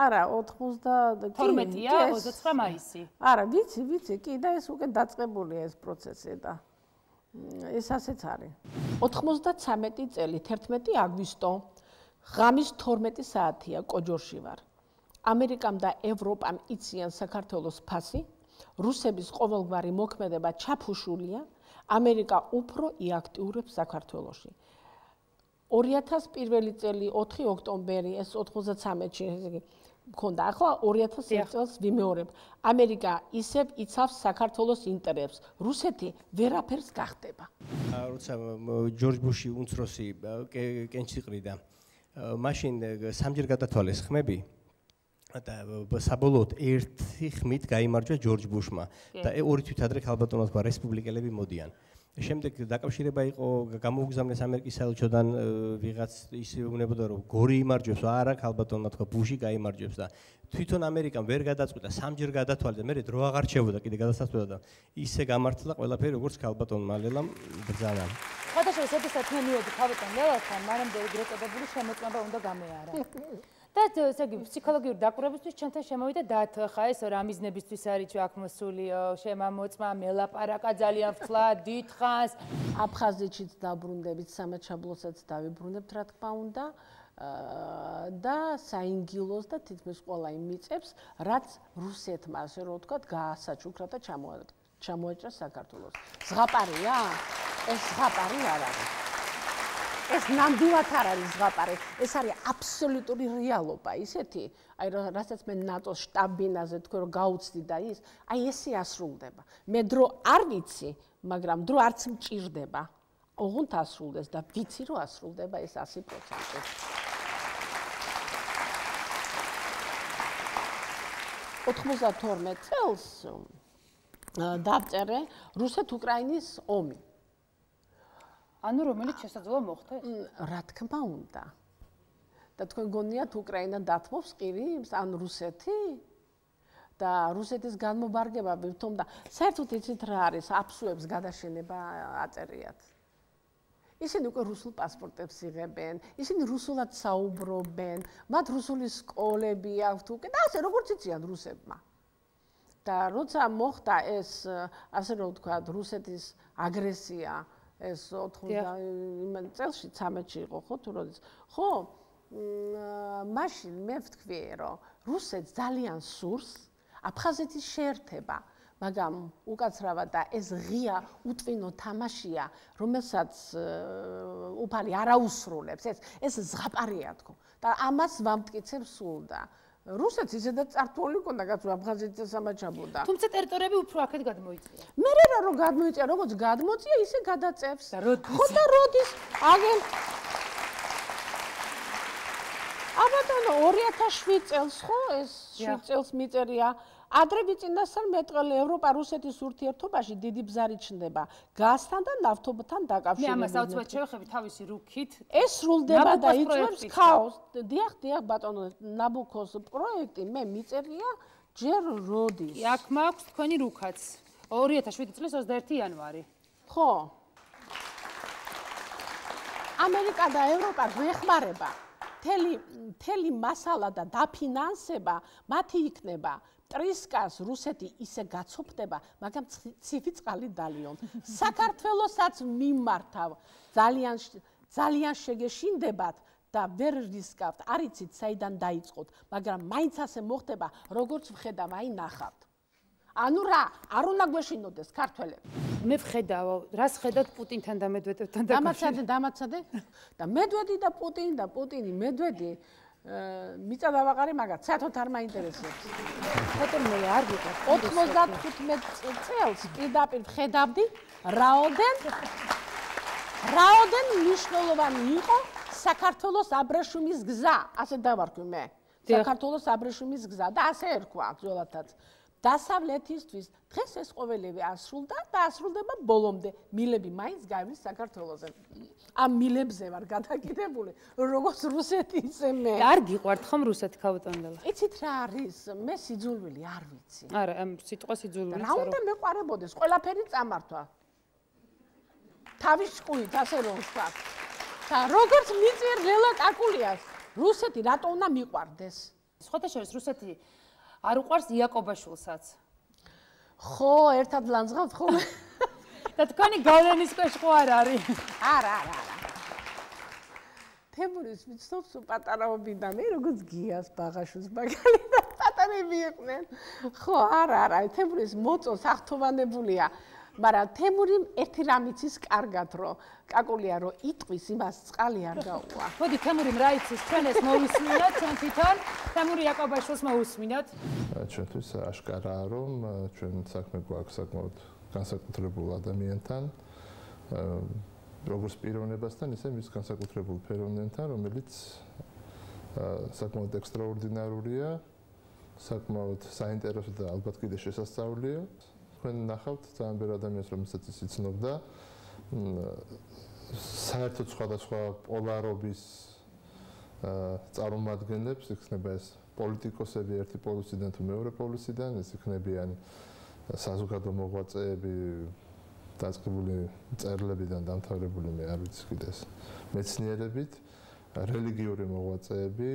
Speaker 5: არა,
Speaker 2: 12-ია, 29 მაისი.
Speaker 5: არა, ვიცი, კი და ეს უკვე დაწყებულია ეს პროცესი და ეს ასეც არის. 93 წელი, 11 აგვისტო, ღამის 12 საათია, კოჯორში ვარ. ამერიკამ და ევროპამ იციან საქართველოს ფასი, რუსების ყოველგვარი მოქმედება ჩაფუშულია, ამერიკა უფრო იაქტიურებს საქართველოში. 2001 წელი 4 ოქტომბერი, ეს 93-ში მქონდა, ახლა 2001 წელს ვიმეორებ. ამერიკა ისევ იცავს საქართველოს ინტერესებს, რუსეთი ვერაფერს გახდება.
Speaker 7: როცა ჯორჯ ბუში უმცროსი კენჭი ყრიდა, მაშინ სამჯერ გადათვალეს ხმები და საბოლოოდ ერთი ხმით გაიმარჯვა ჯორჯ ბუშმა და ორი თვით ადრე ქალბატონოს ბა რესპუბლიკელები მოდიან. შემდეგ დაკავშირება იყო გამოუგზავნეს ამერიკის საელჩოდან ვიღაც ისე უნებოდა რომ გორი იმარჯვებს, არა ქალბატონმა თქვა ბუში გაიმარჯვებს და თვითონ ამერიკამ ვერ გადაწყვიტა, სამჯერ გადათვალე და მე დრო აღარ რჩებოდა, კიდე გადასასწრებდა და ისე გამართლა ყველაფერი როგორც ქალბატონმა ლელამ ბრძანა.
Speaker 2: ხოდაშორის ოდესაც მე მივედი ქალბატონ ლელასთან, მანამდე ეგრეთ წოდებული შემოწმება უნდა გამეარა. და ესე იგი ფსიქოლოგიური დაკვირვებისთვის ჩვენთან შემოვიდა დათო, ხა ეს რა მიზნებისთვის არის ჩვენ აქ მოსულიო, შემამოწმა, მელაპარაკა ძალიან ვთლა, დიდხანს.
Speaker 5: აფხაზეთშიც დაბრუნდებით, სამაჩაბლოსაც დავიბრუნებთ, რა თქმა უნდა. და საინგილოს და თითქმის ყველა იმ მიწებს, რაც რუსეთმა, ასე რომ ვთქვათ, გაასაჩუქრა და ჩამოაჭრა საქართველოს. ზღაპარია? ეს ზღაპარი არ არის. ეს ნამდვილად არ არის ზღაპარი, ეს არის აბსოლუტური რეალობა, ისეთი, აი რასაც მე ნატოს შტაბ-ბინაზე თქვენ რომ გაუცდი და ის, აი ესე ასრულდება. მე დრო არ ვიცი, მაგრამ დრო არც მჭირდება. ოღონდ ასრულდეს და ვიცი რომ ასრულდება ეს 100%. $92 წელს დავწერე რუსეთ-უკრაინის ომი.
Speaker 2: ანუ რომელიც შესაძლოა მოხდეს?
Speaker 5: რა თქმა უნდა. და თქვენ გონიათ უკრაინა დათმობს ყირიმს ან რუსეთი? და რუსეთის განმობარგება ვთომ და საერთოდ იცით რა არის აფსუებს გადაშენება აწერიათ. ისინი უკვე რუსულ პასპორტებს იღებენ, ისინი რუსულად საუბრობენ, მათ რუსული სკოლები აქვთ უკვე და ასე როგორც იციან რუსებმა. და როცა მოხდა ეს, ასე რომ ვთქვათ, რუსეთის აგრესია, ეს 90 წელში 13-ში იყო, ხო თუ როდის? ხო, მაშინ მე ვთქვი, რომ რუსეთს ძალიან სურს აფხაზეთის შეერთება. მაგრამ უკაცრავად და ეს ღია უტვინო თამაშია, რომელსაც უფალი არ აუსრულებს, ეს ზღაპარია თქო. და ამას ვამტკიცებს სულ და რუსეთს ისედაც წართული ჰქონდა კაცო აფხაზეთს ამაჩაბოდა.
Speaker 2: თუმცა ტერიტორიები უფრო აქეთ გადმოიწია.
Speaker 5: მე რა გადმოიწია, როგორც გადმოწია, ისე გადაწევს. ხო და როდის აგენ აბატონო 2007 წელს ხო ეს 7 წელს მიწერია ადრე ვიწინასთან მეტყველე ევროპა-რუსეთის ურთიერთობაში დიდი ბზარი ჩნდება გაზთან და ნავთობთან დაკავშირებით.
Speaker 2: მე ამას აუცილებლად შევეხები თავისი რუქით.
Speaker 5: ეს სრულდება და იწვევს ქაოსს. დიახ, ბატონო, ნაბუქოს პროექტი მე მიწერია ჯერ როდის.
Speaker 2: აქ მაქვს თქვენი რუქაც. 2007 წლის 21 იანვარი.
Speaker 5: ხო. ამერიკა და ევროპა გვეხმარება. მთელი მასალა და დაფინანსება მათი იქნება. ტრისკას რუსეთი ისე გაცოფდება, მაგრამ ცივი წყალი დალიონ. საქართველოსაც მიმართავ ძალიან შეგეშინდებათ და ვერ რისკავთ. არ იცით საიდან დაიწყოთ, მაგრამ მაინც ასე მოხდება, როგორც ვხედავ, აი ნახავთ. ანუ რა, არ უნდა გვეშინოდეს ქართველები.
Speaker 2: მე ვხედავ, რას ხედავთ პუტინთან და მედვედევთან დაკავშირებით.
Speaker 5: დამაცადე. და მედვედი და პუტინი, მედვედი მიწა დავაყარი, მაგრამ საერთოდ არ მაინტერესებს.
Speaker 2: ხოთერ მე არ ვიყავ
Speaker 5: 95 წელს პირდაპირ ვხედავდი რაოდენ მნიშვნელოვანი იყო საქართველოს აბრეშუმის გზა, ასე დავარქვი მე. საქართველოს აბრეშუმის გზა და ასე ერქვა ძველადაც. დასავლეთისთვის დღეს ეს ყოველივე ასრულდა და ასრულდება ბოლომდე. მილები მაინც გაივლის საქართველოზე. ამ მილებზე ვარ გადაკიდებული, როგორც რუსეთი ისე მე.
Speaker 2: არ გიყვართ ხომ რუსეთი ქალბატონელა?
Speaker 5: იცით რა არის? მე სიძულვილი არ ვიცი.
Speaker 2: არა, ამ სიტყვა სიძულვილი
Speaker 5: რა უნდა მეყარებოდეს? ყველაფერი წამართვა. თავის ჭკუით, ასე რომ ვთქვა. და როგორც მიწერ ლელა კაკულიას, რუსეთი რატო უნდა მიყვარდეს?
Speaker 2: სხვათა შორის რუსეთი არ უყვარს იაკობაშვილსაც.
Speaker 5: ხო, ერთად ლანძღავთ ხო?
Speaker 2: და თქვენი გავლენის ქვეშ ხო არ არის?
Speaker 5: არა. თემურის ვიცნობ პატარაობიდან, როგორც გიას ბაღაშვილს მაგალითად პატარები იყვნენ. ხო, არა, თემურის მოწოს ახთოვანებულია. მაგრამ თემური ერთი რამ იცის კარგად, რომ კაკულია რომ იტყვის, იმას წყალი არ გაუვა.
Speaker 2: მოდი თემურიმ რა იცის, ჩვენ ეს მოვისმინოთ, ჩვენ თვითონ თემური იაკობაშვილს მოვისმინოთ.
Speaker 8: ჩვენთვის აშკარაა, რომ ჩვენ საქმე გვაქვს საკმაოდ განსაკუთრებულ ადამიანთან, როგორც პიროვნებასთან, ისე მის განსაკუთრებულ ფეროვნებთან, რომელიც საკმაოდ ექსტრაორდინარულია, საკმაოდ საინტერესო და ალბათ კიდე შესასწავლია. თქვენ ნახავთ ძალიან ბევრ ადამიანს, რომელსაც ის იცნობდა, საერთოდ სხვადასხვა პოლარობის წარმომადგენლებს, იქნება ეს პოლიტიკოსები ერთი პოლუსიდან თუ მეორე პოლუსიდან, ეს იქნებიან საზოგადო მოღვაწეები, დაწყებული მწერლებიდან დამთავრებული, მე არ ვიცი კიდე ეს მეცნიერებით, რელიგიური მოღვაწეები,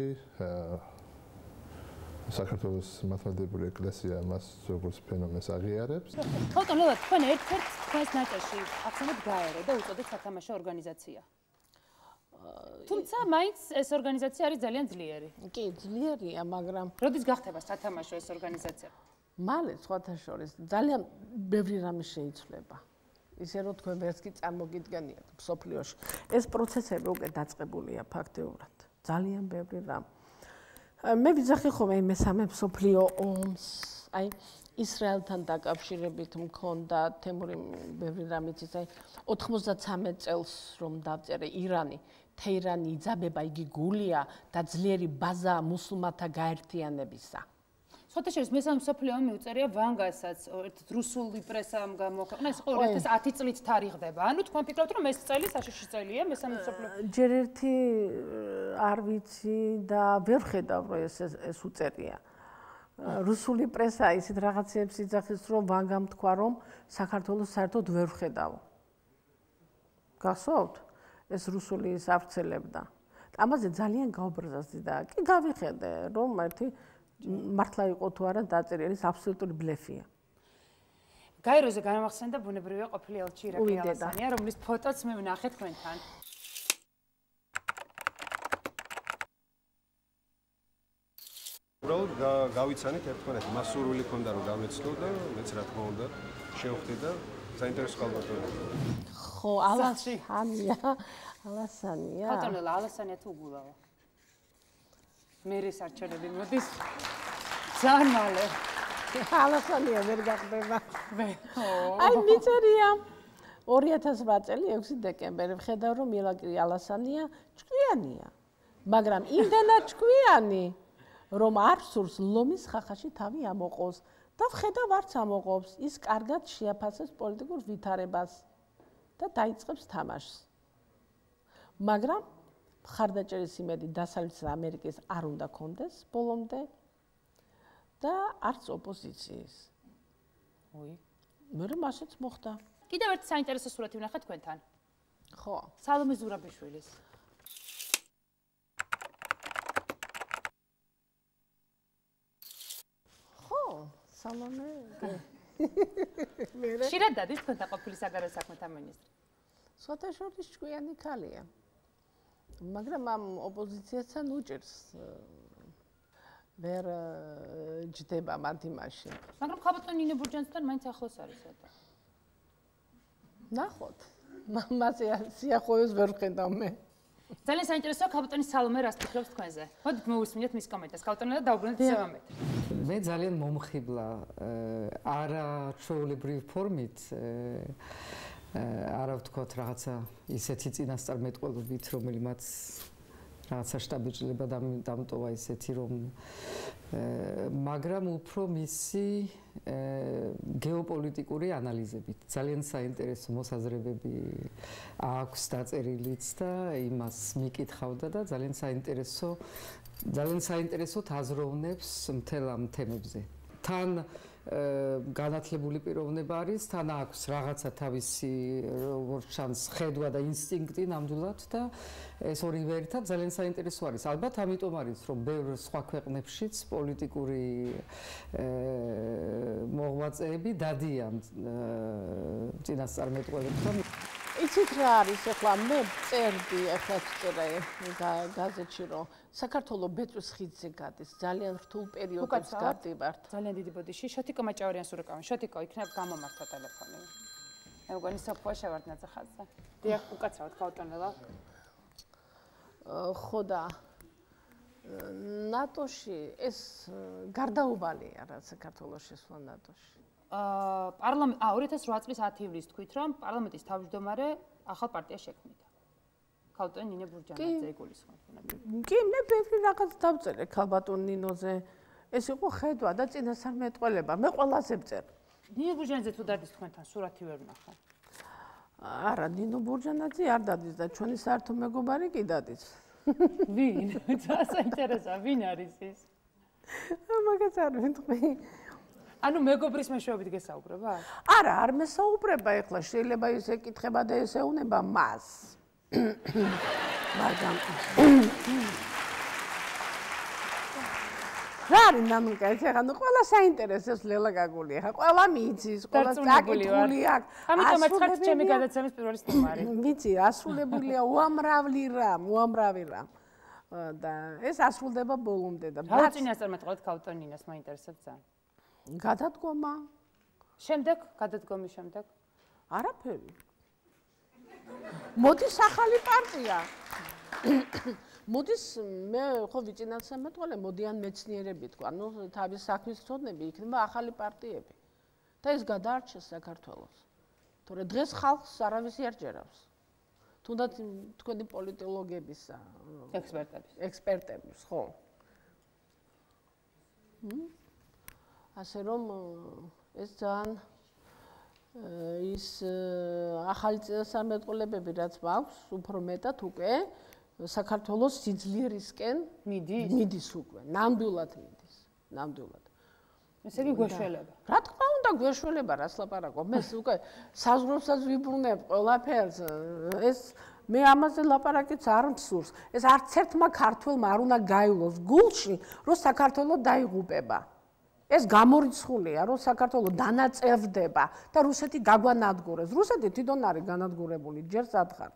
Speaker 8: საქართველოს მართლმადიდებელი ეკლესია მას როგორც ფენომენს აღიარებს.
Speaker 2: ხალხო, თქვენ ერთ-ერთ თქვენს ნაჭერში ახსენეთ გაერე და უწოდეთ სათამაშო ორგანიზაცია. თუმცა მაინც ეს ორგანიზაცია არის ძალიან ძლიერი.
Speaker 5: კი, ძლიერია, მაგრამ
Speaker 2: როდის გახდება სათამაშო ეს ორგანიზაცია?
Speaker 5: მალე სხვათა შორის ძალიან ბევრი რამე შეიცვლება. ისე რომ თქვენ ვერც კი წარმოგიდგენიათ მსოფლიოში. ეს პროცესები უკვე დაწყებულია ფაქტიურად. ძალიან ბევრი რამ. მე ვიძახი ხოლმე მესამე მსოფლიო ომს, აი ისრაელთან დაკავშირებით მქონდა თემური ბევრი რამ იცის, აი 93 წელს რომ დავწერე ირანი, თეირანი იძაბება, იგი გულია და ძლიერი ბაზაა მუსლიმანთა გაერთიანებისა.
Speaker 2: სხვათა შორის მესამე მსოფლიო ომი უწერია ვანგასაც, ერთ რუსული პრესამ გამოქვეყნა, ეს 2010 წლით თარიღდება. ანუ თქვენ ფიქრობთ, რომ ეს წელი საშიში წელია მესამე მსოფლიო ომი?
Speaker 5: ჯერ ერთი არ ვიცი და ვერ ხედავ, რომ ეს უწერია. რუსული პრესა ისეთ რაღაცებს იძახის, რომ ვანგამ თქვა, რომ საქართველოს საერთოდ ვერ ხედავ. გახსოვთ? ეს რუსული საფრთხელებდა. ამაზე ძალიან გაუბრაზდი და კი გავიხედე, რომ ერთი მართლა იყო თუ არა დაწერილი, ეს აბსოლუტური ბლეფია.
Speaker 2: გაეროზე განამახსენდა ბუნებრივია ყოფილი ელჩი ირაკლი ალასანია, რომლის ფოტოც მე ვნახე თქვენთან.
Speaker 9: უბრალოდ გავიცანით ერთმანეთი, მას სურვილი ქონდა რომ გამეცნო და მეც რა თქმა უნდა შევხვდი და საინტერესო ხალბატონია.
Speaker 5: ხო, ალასანია.
Speaker 2: ხალბატონელა ალასანია თუ უგულავა. მერე საჩერები მოდის. ძალიან მალე.
Speaker 5: ალასანია ვერ გახდება. აი მიწერია 2008 წელი 6 დეკემბერი ვხედავ რომ ირაკლი ალასანია ჭკვიანია. მაგრამ იმდენად ჭკვიანი რომ არ სურს ლომის ხახაში თავი ამოყოს და ვხედავ არც ამოყობს, ის კარგად შეაფასებს პოლიტიკურ ვითარებას და დაიწყებს თამაშს. მაგრამ მხარდაჭერის იმედი დასავლეთ ამერიკის არ უნდა კონდეს ბოლომდე და არც ოპოზიციის.
Speaker 2: ой.
Speaker 5: მე რომ ასეც მოხდა.
Speaker 2: კიდევ ერთი საინტერესო სურათი ვნახე თქვენთან.
Speaker 5: ხო.
Speaker 2: სალომე ზურაბიშვილის.
Speaker 5: სალომე.
Speaker 2: ხშირად დადის თქვენთან ყოფილი საგარეო საქმეთა მინისტრი.
Speaker 5: სოთაშორის ჭკვიანი ქალია. მაგრამ ამ ოპოზიციასთან უჭერს ვერ ჯდება მათ იმაში.
Speaker 2: მაგრამ ხალბატონ ნინო ბურჯანსთან მაინც ახლოს არის სადა.
Speaker 5: ნახოთ. მასე სიახლოვეს ვერ ვხედავ მე.
Speaker 2: ძალიან საინტერესოა ხალბატონი სალომე რას ფიქრობს თქვენზე. მოდით მოვისმინოთ მის კომენტარს. ხალბატონი და დაუბრუნდეთ ისევ ამეთ.
Speaker 10: მე ძალიან მომხიბლა არა ჩვეულებრივი ფორმით არა ვთქვათ რაღაცა ისეთი წინასწარმეტყველობით რომელიმაც რაღაცა შტაბიჭლება დამტოვა ისეთი რომ მაგრამ უფრო მისი გეოპოლიტიკური ანალიზებით ძალიან საინტერესო მოსაზრებები აქვს დაწერილიც და იმას მიკითხავდა და ძალიან საინტერესო აზროვნებს მთელ ამ თემებზე. თან განათლებული პიროვნება არის, თან აქვს რაღაცა თავისი როგორც ჩანს ხედვა და ინსტინქტი ნამდვილად და ეს ორივე ერთად ძალიან საინტერესო არის. ალბათ ამიტომ არის, რომ ბევრ სხვა ქვეყნებშიც პოლიტიკური მოღვაწეები დადიან წინასწარმეტყველებთან.
Speaker 5: იცით რა არის ახლა მე წერდი ახლა წერე გაზეთში რომ საქართველოს ბეწვის ხიდზე გადის ძალიან რთულ პერიოდს გავდივართ.
Speaker 2: ძალიან დიდი ბოდიში შოთიკო მაჭავარიანს ურეკავენ. შოთიკო იქნებ გამომართა ტელეფონი. მე მგონი საფუა შევარდნაძე ხაზზე. დიახ, უკაცრავად ხალბატონელა.
Speaker 5: ხო და ნატოში ეს გარდაუვალია რა საქართველოს შესვლა ნატოში.
Speaker 2: 2008 წლის 10 ივლისს თქვით რომ პარლამენტის თავმჯდომარე ახალ პარტიას შექმნიდა. ხალბატონ ნინო ბურჯანაძე იგულისხმება.
Speaker 5: კი, მე ბევრი რაღაც დავწერე ხალბატონ ნინოზე. ეს იყო ხედვა და წინასწარმეტყველება. მე ყველაზე ვწერ.
Speaker 2: ნინო ბურჯანაძე თუ დადის თქვენთან სურათი ვერ ვნახე.
Speaker 5: არა, ნინო ბურჯანაძე არ დადის და ჩვენი საერთო მეგობარი კი დადის.
Speaker 2: ვინ? საინტერესოა, ვინ არის ის?
Speaker 5: მაგაც არ ვიტყვი.
Speaker 2: ანუ მეგობრის მეშვეობით გესაუბრება?
Speaker 5: არა, არ მესაუბრება ეხლა, შეიძლება ის ეკითხება და ესეუნება მას. მაგრამ რა არის ნამიკა ეს ახლა ნუ ყველა საინტერესოს ლელა გაგული ახლა ყველა მიიცის, ყველა საკითხული აქვს.
Speaker 2: ამიტომაც ხართ ჩემი გადაცემის პირველი სტუმარი.
Speaker 5: ვიცი, ასრულებულია უამრავი რამ. და ეს ასრულდება ბოლომდე და
Speaker 2: რა წინასწარმეტყველთ ხალბატონ ნინოს მაინტერესებს ძალიან.
Speaker 5: გადადგომა.
Speaker 2: შემდეგ, გადადგომის შემდეგ?
Speaker 5: არაფერი. მოდის ახალი პარტია. მოდის მე ხო ვიცინასწარმეტყველე, მოდიან მეცნიერები თქვა, ანუ თავის საქმის ცოდნები იქნება ახალი პარტიები. და ეს გადაარჩეს საქართველოს. თორე დღეს ხალხს არავის არ ჯერავს. თუნდაც თქვენი პოლიტოლოგების ექსპერტების, ხო. ასე რომ ეს ძალიან ის ახალი წინასწარმეტყველებები რაც მაქვს, უფრო მეტად უკვე საქართველოს სიძლიერისკენ მიდის უკვე, ნამდვილად მიდის, ნამდვილად.
Speaker 2: ესე იგი გვეშველება.
Speaker 5: რა თქმა უნდა გვეშველება, რას ლაპარაკობ? მე უკვე საზღვრებსაც ვიბრუნებ ყველაფერს. ეს მე ამაზე ლაპარაკიც არ მსურს. ეს არც ერთმა ქართველმა არ უნდა გაივლოს გულში, რომ საქართველო დაიღუპება. ეს გამორიცხულია, რომ საქართველო დანაწევდება და რუსეთი გაგვანადგურებს. რუსეთი თვითონ არის განადგურებული, ჯერ სათხართ.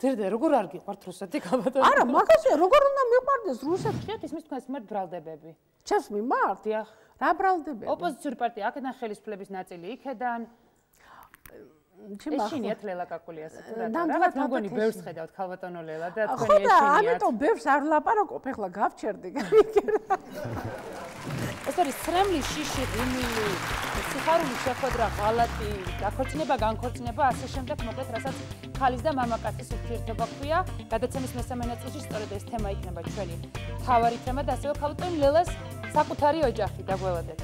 Speaker 2: ძერდე, როგორ არ გიყვართ რუსეთი გაბატონო?
Speaker 5: არა, მაგაზე როგორ უნდა მიყვარდეს რუსეთი?
Speaker 2: ხეთ ისმის თქვენს მიმართ ბრალდებები.
Speaker 5: ჩემს მიმართ?
Speaker 2: დიახ.
Speaker 5: რა ბრალდებები?
Speaker 2: ოპოზიციური პარტია აქედან ხელისუფლების ნაწილი იქედან. ეშინიათ ლელა კაკულიასა თუ რა? რაღაც მოგონი ბევრს ხედავთ ქალბატონო ლელა და თქვენი ეშინიათ.
Speaker 5: ხო და ამიტომ ბევრს არ ლაპარაკობ, ეხლა გავჩერდი გამიგერა.
Speaker 2: ეს არის სრემლი, შიში, ღიმილი, სიხარული შეხვედრა, ღალატი, დაქორწინება, განქორწინება, ასე შემდეგ, მოკლედ, რასაც ქალის და მამაკაცის ურთიერთობა ქვია. გადაცემის მესამე ნაწილში სწორედ ეს თემა იქნება ჩვენი მთავარი თემა და ასევე ქალბატონ ლელას საკუთარი ოჯახი დაგველოდეთ.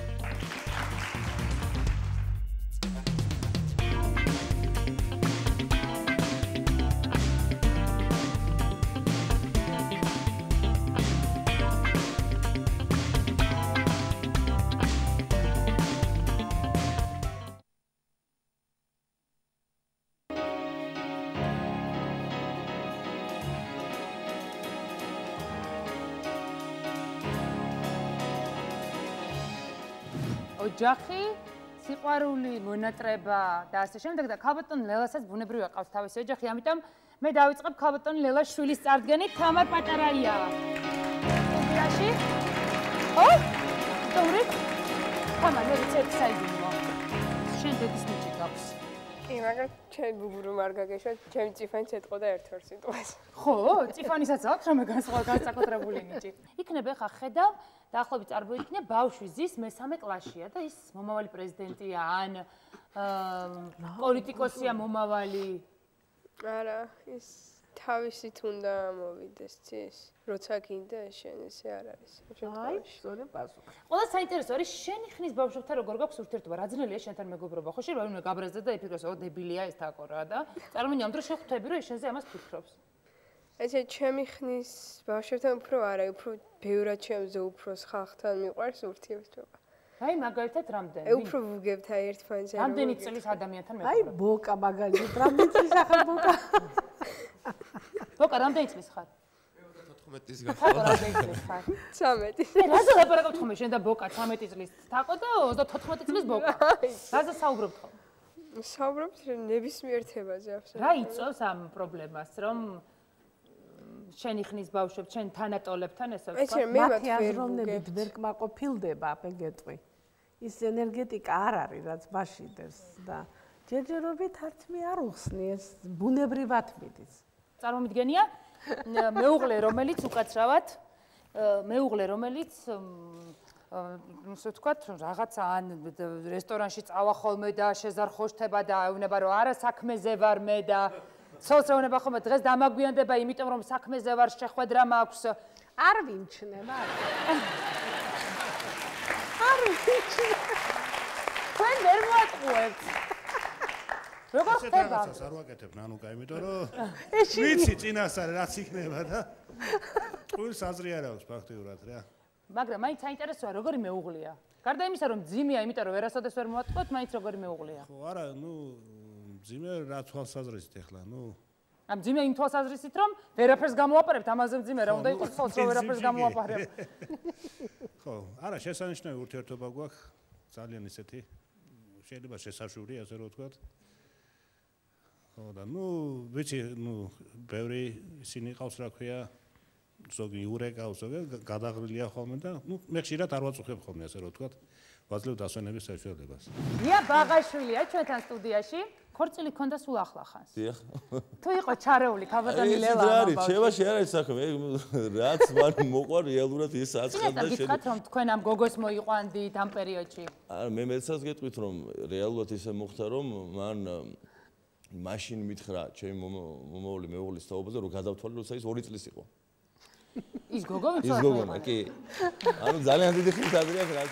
Speaker 2: ოჯახი, სიყვარული, მონატრება და ასე შემდეგ და ქალბატონ ლელასაც ბუნებრივი აყავს თავისი ოჯახი, ამიტომ მე დავიწყებ ქალბატონ ლელას შვილის წარდგენით, თამარ პატარაია. სტუდიაში? ხო? თუმრით? თამარ, მე ვიცი საიდუმლო. შენ დედის ნიჭი გაქვს.
Speaker 11: კი, მაგრამ ჩემ ბუბურუმ არ გაგეშვა, ჩემი წიფანი ეთყოდა ერთ-ერთ სიტყვას.
Speaker 2: ხო, წიფანისაც აქვს რამე განსაკუთრებული ნიჭი. იქნება ხა ხედავ დაახლოებით წარმოიდგინე ბავშვი ზის მესამე კლასშია და ის მომავალი პრეზიდენტია ან პოლიტიკოსია მომავალი.
Speaker 11: არა, ის თავისით უნდა მოვიდეს ცის. როცა გინდა შენ ესე არ არის.
Speaker 5: აი, სწორი პასუხი.
Speaker 2: ყველა საინტერესო არის შენი ხნის ბავშვებთან როგორ გაქვს ურთიერთობა? რა ძნელია შენთან მეგობრობა? ხო შეიძლება უნდა გაბრაზდეს და იფიქროს, ო დებილია ეს თაკო რა და წარმოვიდგინე ამ დროს შეხვდები რომ შენზე ამას ფიქრობს.
Speaker 11: ესე ჩემი ხნის ბავშვებთან უფრო არა, უფრო ბევრად ჩემზე უფროს ხალხთან მიყვარს ურთიერთობა.
Speaker 2: აი მაგალითად რამდენი?
Speaker 11: უფრო ვუგებთ აი ერთმანეთს.
Speaker 2: რამდენი წლის ადამიანთან მეგობრობა?
Speaker 5: აი ბოკა მაგალითად, რამდენი წლის ახალ ბოკა?
Speaker 2: ბოკა რამდენი წლის ხარ?
Speaker 9: 14 წლის გახდა.
Speaker 2: რამდენი წლის ხარ?
Speaker 11: 13.
Speaker 2: რაზე ლაპარაკობთ ხოლმე შენ და ბოკა 14 წლის თაკო და 34 წლის ბოკა? რაზე საუბრობთ ხოლმე?
Speaker 11: საუბრობთ ნებისმიერ თემაზე აბსოლუტურად.
Speaker 2: რა იწვევს ამ პრობლემას, რომ შენი ხნის ბავშვებს, შენ თანატოლებთან ესე ვთქვა?
Speaker 5: მათი აზროვნებით ვერ კმაყოფილდება, ბეგეტყვი. ის ენერგეტიკა არ არის, რაც ბაშიდებს და ჯერჯერობით არც მე არ უხსნი ეს ბუნებრივად მიდის.
Speaker 2: წარმომიდგენია მეუღლე, რომელიც უკაცრავად, მეუღლე, რომელიც ისე ვთქვათ, რაღაცა ან რესტორანში წავა ხოლმე და შეზარხოშთება და ეუბნება რომ არა საქმეზე ვარ მე და ცოლს ეუბნება ხოლმე დღეს დამაგვიანდება, იმიტომ რომ საქმეზე ვარ, შეხვედრა მაქვს.
Speaker 5: არ ვიმჩნევა. არ ვიმჩნევა.
Speaker 2: თქვენ ვერ მოატყუებთ. როგორ ხდება?
Speaker 12: ეს არ ვაკეთებ ნანუკა, იმიტომ რომ ვიცი წინასწარ რაც იქნება და ყველს აზრი არ აქვს ფაქტიურად რა.
Speaker 2: მაგრამ მაინც საინტერესოა როგორი მეუღლეა. გარდა იმისა რომ ძიმეა, იმიტომ რომ ვერასოდეს ვერ მოატყუებთ, მაინც როგორი მეუღლეა.
Speaker 12: ხო, არა, ძიმე რა თვალსაზრისით ახლა,
Speaker 2: ამ ძიმე იმ თვალსაზრისით რომ ვერაფერს გამოაპარებთ, ამაზე ძიმე რა უნდა იყოს ხოლმე რომ ვერაფერს გამოაპარებ.
Speaker 12: ხო, არა, შესანიშნავი ურთიერთობა გვაქვს, ძალიან ისეთი შეიძლება შესაშვური, ასე რომ ვთქვათ. ხო და ვიცი, ბევრი ისინი ყავს რა ქვია, ზოგი იურეკავს, ზოგი გადაღრილია ხოლმე და მე ხშირად არ ვაწუხებ ხოლმე, ასე რომ ვთქვათ, ვაძლევ დასვენების საშუალებას.
Speaker 2: ია ბაღაშვილია ჩვენთან სტუდიაში. ქორწილი ქონდა სულ ახლახანს.
Speaker 13: დიახ.
Speaker 2: თუ იყო ჩარეული ქალბატონი ლელა.
Speaker 13: ეს რა არის? ჩემაში არ არის საქმე. რაც მან მოყვა რეალურად ის აცხადდა
Speaker 2: შენ. გითხრათ რომ თქვენ ამ გოგოს მოიყვანდით ამ პერიოდში.
Speaker 13: არა, მე მეცაც გეტყვით რომ რეალურად ისე მოხდა რომ მან მაშინ მითხრა ჩემი მომავალი მეუღლის თაობაზე რომ გადავთვალე როცა ის 2 წლის იყო.
Speaker 2: ის გოგო ვიცი?
Speaker 13: ის გოგონა, კი. ანუ ძალიან დიდი ხნით ადრე აქ რა.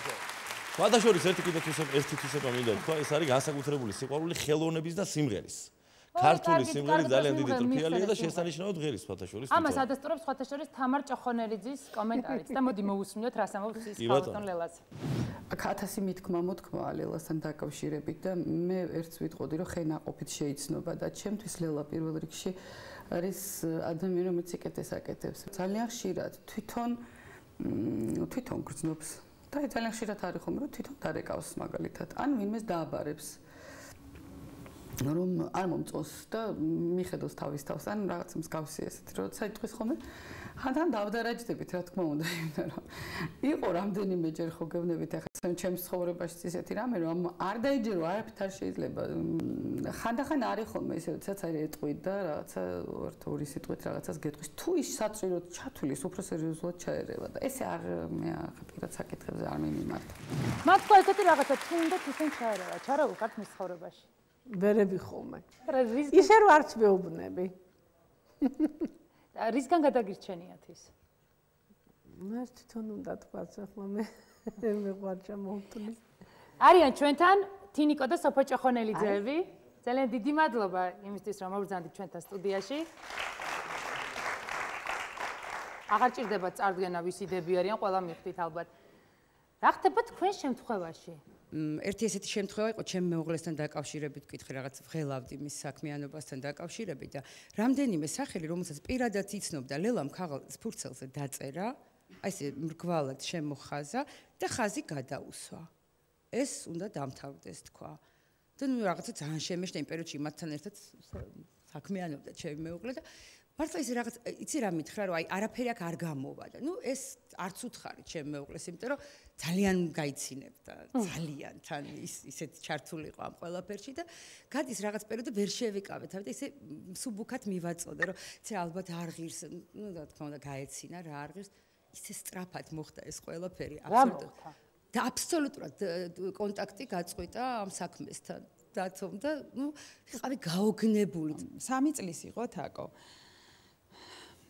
Speaker 13: სხვადასხვა ერთი თვისება მინდა თქვა, ეს არის განსაკუთრებული სიყვარული ხელოვნების და სიმღერის. ქართული სიმღერა ძალიან დიდი ტრფიალია და შესანიშნავად ღერის ფათაშორის.
Speaker 2: ამას ადასტურებს ფათაშორის თამარ ჭოხონელიძის კომენტარიც და მოდი მოვუსმინოთ რას ამბობს ის ხალხთან ლელას.
Speaker 10: აქ 1000 მithkma ლელასთან დაკავშირებით და მე ერთს ვიტყოდი რომ ხენაყოფით შეიცნობა და ჩემთვის ლელა პირველ რიგში არის ადამიანი რომელიც იკეთებს აკეთებს. ძალიან ხშირად თვითონ გრძნობს და ძალიან ხშირად არის ხომ რომ თვითონ დარეკავს მაგალითად ან ვინმეს დააბარებს. რომ არ მომწონს და მიხედავს თავის თავს ან რაღაც მსგავსი ესეთი როცა იტყვის ხოლმე ხანდახან დავდარაჯდებით რა თქმა უნდა იმიტომ რომ იყო რამდენიმეჯერ ხო გევნებით ახლა ჩემს ცხოვრებაში ისეთი რამე რომ არ დაიჯერო არაფრით არ შეიძლება ხანდახან არის ხოლმე ესე როდესაც არის ეტყვით და რაღაცა ორი სიტყვით რაღაცას გეტყვის თუ ის საწვირო ჩათვლის უფრო სერიოზულად ჩაერევა და ესე არ მე პირად საკითხებზე არ მიმართ
Speaker 2: მათ თქვა ესეთი რაღაცა თუ უნდა თვითონ ჩაერევა ჩარა უკართ მის ცხოვრებაში
Speaker 5: ვერები ხოლმე. ისე რომ არც მეუბნები.
Speaker 2: რისგან გადაგირჩენიათ ის?
Speaker 5: მას თვითონ უნდა თქვაც ახლა მე მეყვარჭა მოვთვლი.
Speaker 2: არიან ჩვენთან თინიკო და სოფო ჭოხონელიძეები. ძალიან დიდი მადლობა იმისთვის რომ მოვბრძანდით ჩვენთან სტუდიაში. აღარ ჭირდება წარდგენა ვისი დები არიან ყველა მიხვდით ალბათ. რა ხდება თქვენ შემთხვევაში?
Speaker 14: ერთი ესეთი შემთხვევა იყო ჩემ მეუღლესთან დაკავშირებით ვკითხე რაღაც ვღელავდი მის საქმიანობასთან დაკავშირებით და რამდენიმე სახელი რომელსაც პირადად იცნობდა ლელამ ქაღალდის ფურცელზე დაწერა აი ესე მრგვალად შემოხაზა და ხაზი გადაუსვა ეს უნდა დამთავრდეს თქვა და ნუ რაღაცა ძალიან შემეშდა იმ პერიოდში მათთან ერთად საქმიანობდა ჩემი მეუღლე და მართლა ის რაღაც იცი რა მითხრა რომ აი არაფერი აქ არ გამოვა და ნუ ეს არც უთხარი ჩემ მეუღლეს იმიტომ რომ ძალიან გაიცინებდა ძალიან თან ისეთ ჩართული იყო ამ ყველაფერში და გადის რაღაც პერიოდი ვერ შევიკავე თავი და ისე სუბუქად მივაწოდე რომ ცე ალბათ არ ღირს ნუ რა თქმა უნდა გაეცინა რა არ ღირს ისე სწრაფად მოხდა ეს ყველაფერი აბსოლუტურად კონტაქტი გაწყვიტა ამ საქმესთან დაცომ და ნუ ხარი გაოგნებული
Speaker 15: 3 წლის იყო თაკო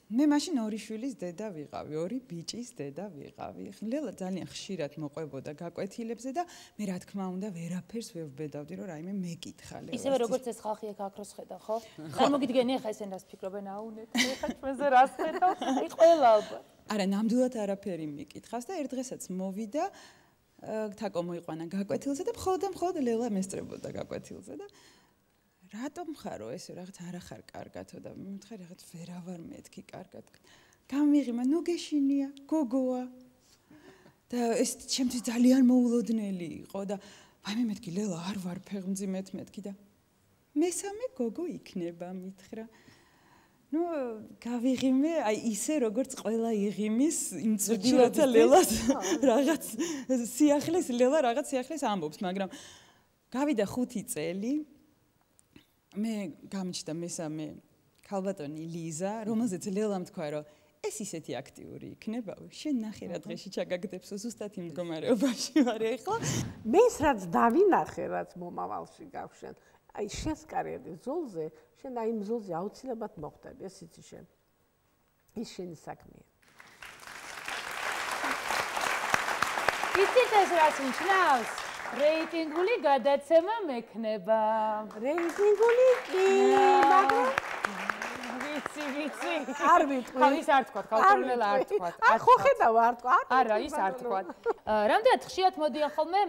Speaker 15: მე მაშინ 2 შვილის დედა ვიყავი, 2 ბიჭის დედა ვიყავი. ლელა ძალიან ხშირად მოყვებოდა გაკვეთილებზე და მე რა თქმა უნდა ვერაფერს ვერ ვბედავდი რომ რაიმე მეკითხა ლელა.
Speaker 2: ისევე როგორც ეს ხალხი აქ აკროს ხედა, ხო? წარმოგიდგენი ახლა ესენ რას ფიქრობენ აუნეთ. ახლა ჩვენზე რას ხედავ? აი ყველა ალბათ.
Speaker 15: არა, ნამდვილად არაფერი მეკითხავს და ერთ დღესაც მოვიდა თაკო მოიყვანა გაკვეთილზე და მხოლოდ ლელა მესწრებოდა გაკვეთილზე და რატომ ხარო ესე რაღაც არ ახარ კარგათო და მითხარ რაღაც ვერავარ მეთქი კარგად გამიღიმა ნუ გეშინია გოგოა და ეს ჩემთვის ძალიან მოულოდნელი იყო და ვაიმე მეთქი ლელა არ ვარ ფეხმძიმეთ მეთქი და მესამე გოგო იქნება მითხრა ნუ გავიღიმე აი ისე როგორც ყველა იღიმის იმ წუთში როცა ლელას რაღაც სიახლეს ლელა რაღაც სიახლეს ამბობს მაგრამ გავიდა 5 წელი მე გამიჩნდა მესამე ქალბატონი ლიზა, რომელზეც ლელამ თქვა, რომ ეს ისეთი აქტიური იქნება, შენ ნახე რა დღეში ჩაგაგდებს ზუსტად იმ მდგომარეობაში ვარ ახლა.
Speaker 5: მე ის რაც დავინახე, რაც მომავალში გავშენ, აი შენს კარიერის ზოლზე, შენ აი იმ ზოლზე აუცილებლად მოხვდები, ეს იცი შენ. ის შენი საქმეა.
Speaker 2: იცით ეს რაც ნიშნავს? რეიტინგული გადაცემა მექნება.
Speaker 5: რეიტინგული კი, მაგრამ
Speaker 2: ვიცი.
Speaker 5: არ ვიტყვი.
Speaker 2: ის არ თქვა, ქალწულელა არ თქვა.
Speaker 5: ხო ხედავ არ თქვა.
Speaker 2: არა, ის არ თქვა. რამდენად ხშირად მოდიან ხოლმე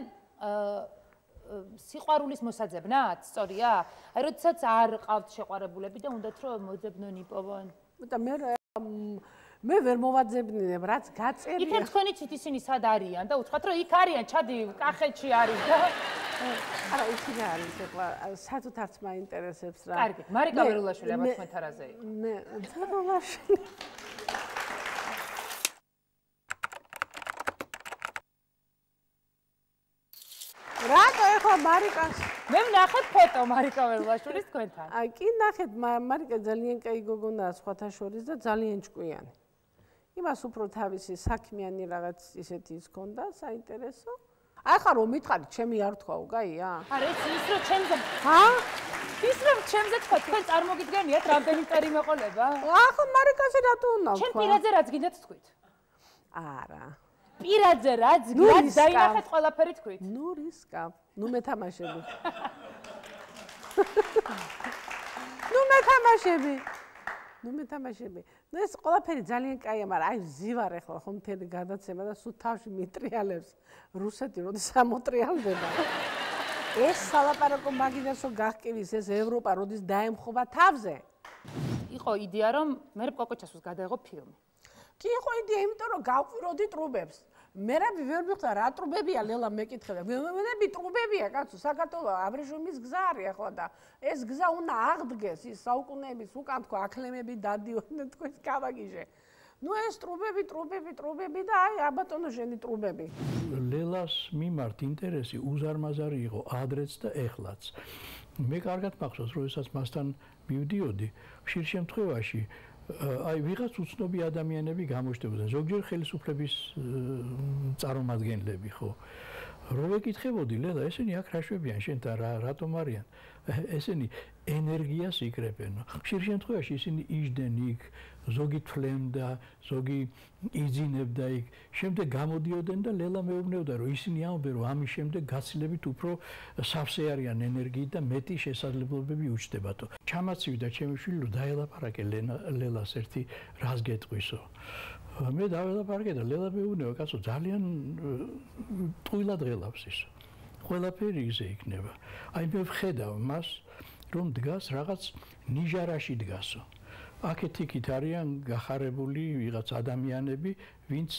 Speaker 2: სიყვარულის მოსაძებნად, სწორია? აი როდესაც არ ყავთ შეყვარებულები და უნდათ რომ მოძებნონ იპოვონ.
Speaker 5: და მე ვერ მოვაძებნინებ, რაც გაწერია.
Speaker 2: იქ თქვენი ცით ისინი სად არიან და უთხრათ რომ იქ არიან, ჩადი კახეთში არის და
Speaker 5: არა, იქ რა არის ახლა, საერთოდ არც მაინტერესებს რა.
Speaker 2: კარგი, მარიკა ვერულაშვილი აბა თქვენ თარაზე იყო.
Speaker 5: მე ვერულაშვილი. რატო ახლა მარიკას?
Speaker 2: მე ვნახეთ ფოტო მარიკა ვერულაშვილის თქვენთან.
Speaker 5: აი, კი ნახეთ, მარიკა ძალიან კაი გოგონაა სხვათა შორის და ძალიან ჭკვიანი. იმას უფრო თავისი საქმიანი რაღაც ისეთი ის ქონდა, საინტერესო. აი ხა რომ მითხარით, ჩემი არ თქვაო, გაია?
Speaker 2: არა, ის რომ ჩემზე. ჰა? ის რომ ჩემზე თქვა, თქვენ წარმოგიდგენიათ რამდენი წერი მეყოლება?
Speaker 5: ახლა მარიკაზე რატო უნდა თქვა?
Speaker 2: ჩემ პირადზე რაც გინდათ თქვით.
Speaker 5: არა.
Speaker 2: პირადზე რაც დაინახეთ ყველაფერი თქვით.
Speaker 5: ნუ რისკავ. ნუ მეთამაშები. მეთამაშები. ნუ ეს ყველაფერი ძალიან კაია, მაგრამ აი ზივარ ახლა ხომ მთელი გადაცემა და სულ თავში მიტრიალებს რუსეთი, როდის ამოტრიალდება. ეს სალაპარაკო მაგიდას რო გახკივის ეს ევროპა როდის დაემხობა თავზე.
Speaker 2: იყო იდეა რომ მე კოკოჩასოს გადაეღო ფილმი.
Speaker 5: კი იყო იდეა, იმიტომ რომ გავყვიროდი ტრუბებს. მე ვერ მიხდა რა ტრუბებია ლელა მეკითხება. მე ტრუბებია კაცო, საქართველოს აბრეშუმის გზა არის ახლა და ეს გზა უნდა აღდგეს ის საუკუნეების უკან თქვა აკლემები დადიოდნენ თქვენ კავაგიჟე. ნუ ეს ტრუბები და აი აბატონო ჟენი ტრუბები.
Speaker 16: ლელას მიმართ ინტერესი უზარმაზარი იყო ადრეც და ეხლაც. მე კარგად მახსოვს, როდესაც მასთან მივდიოდი, ხშირ შემთხვევაში აი ვიღაც უცნობი ადამიანები გამოჩნდებოდნენ, ზოგჯერ ხელისუფლების წარმომადგენლები, ხო? რო ვეკითხებოდი, ლელა, ესენი აქ რა შვებიან შენთან, რატომ არიან? ესენი ენერგიას იკრებენ. ხშირ შემთხვევაში ისინი იჯდნენ იქ, ზოგი თვლემდა, ზოგი იძინებდა იქ. შემდეგ გამოდიოდნენ და ლელა მეუბნებოდა, რომ ისინი ამბობენ, რომ ამის შემდეგ გაცილებით უფრო სავსე არიან ენერგიით და მეტი შესაძლებლობები უჩნდებათო. ჩამაცივდა ჩემი შვილი, რომ დაელაპარაკე ლელას ერთი რას გეტყვისო. მე დაველაპარაკე და ლელა მეუბნება, კაცო, ძალიან ტყუილად ღელავს ის. ყველაფერი ისე იქნება. აი მე ვხედავ მას, რომ დგას რაღაც ნიჟარაში დგასო. აქეთ-იქით არიან გახარებული ვიღაც ადამიანები, ვინც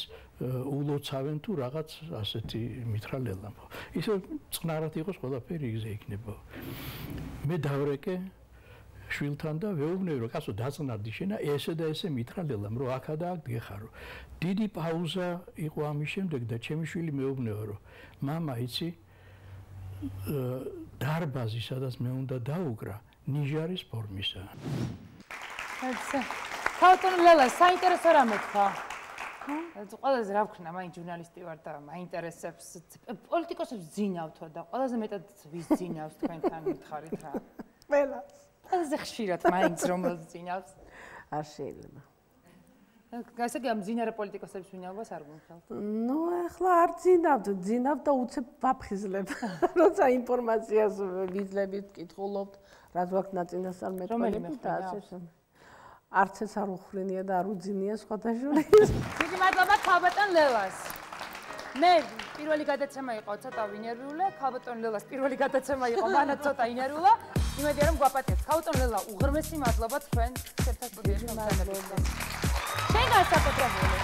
Speaker 16: ულოცავენ თუ რაღაც ასეთი მითხრა ლელამ. ისე წყნარად იყოს ყველაფერი ისე იქნება. მე დავრეკე შვილთან და ვეუბნები, რომ კაცო დაწყნარდი შენა ესე და ესე მითხრა ლელამ, რომ აქა და აქ გეხარო. დიდი პაუზა იყო ამის შემდეგ და ჩემი შვილი მეუბნება, რომ მამა იცი დარბაზი, სადაც მე უნდა დაუკრა, ნიჟარის ფორმისაა.
Speaker 2: ქალბატონო ლელა, საინტერესო რამე თქვა. ყველაზე რა ვქნა, მაინც ჟურნალისტი ვარ და მაინტერესებს პოლიტიკოსებს ძინავთო და ყველაზე მეტად ვის ძინავს თქვენთან მითხარით რა.
Speaker 5: ყველას.
Speaker 2: ყველაზე ხშირად მაინც რომელს ძინავს?
Speaker 5: არ შეიძლება.
Speaker 2: ასე კი ამ ძინარე პოლიტიკოსების ვინაობას არ გონხავთ?
Speaker 5: ნუ ახლა არ ძინავ და უცებ ვაფხიზლებ. როცა ინფორმაციას ვიძლებით, ვკითხულობთ, რაც ვაქვს ნაწინასწარმეტყველები და ასე. არც ეს არ უხრინია და არ უძინია სხვათა შორის.
Speaker 2: დიდი მადლობა ქალბატონ ლელას. მე პირველი გადაცემა იყო ცოტა ვინერვიულე, ქალბატონ ლელას პირველი გადაცემა იყო მანაც ცოტა ინერვიულა. იმედია რომ გვაპატიეთ. ქალბატონ ლელა, უღრმესი მადლობა თქვენ შევთან სტუდიაში მომხდარებისთვის. შენ განსაკუთრებული.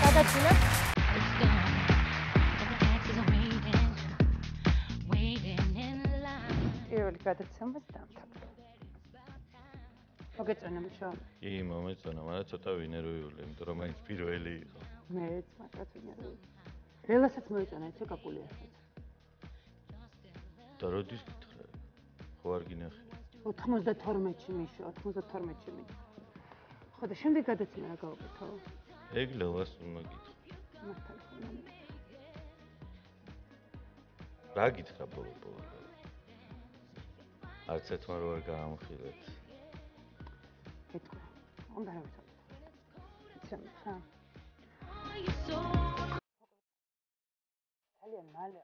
Speaker 2: გადაჭილებ. პირველი გადაცემა დამთავრდა. მოგეწონა მშო?
Speaker 17: კი, მომეწონა, მაგრამ ცოტა ვინერვიული, იმიტომ რომ მაინც პირველი იყო.
Speaker 2: მეც მაგათ ვინერვიული. ლელასაც მოეწონა, იცი კაკული ახლა.
Speaker 17: და როდის გითხრა? ხო არ გინახე.
Speaker 2: 92-ში მიშო, 92-ში მიშო. ხო და შემდეგ გადაცემა რა გავაკეთო?
Speaker 17: ეგ ლელას უნდა გითხრა. რა გითხრა ბოლო? არც ერთმა რო არ გაამხილეთ.
Speaker 2: გეტყვი. უნდა რა ვიცი. იცი ხა. ძალიან მალე.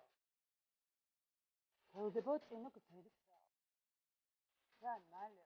Speaker 2: ველდებო წინო გზები. რა მალე.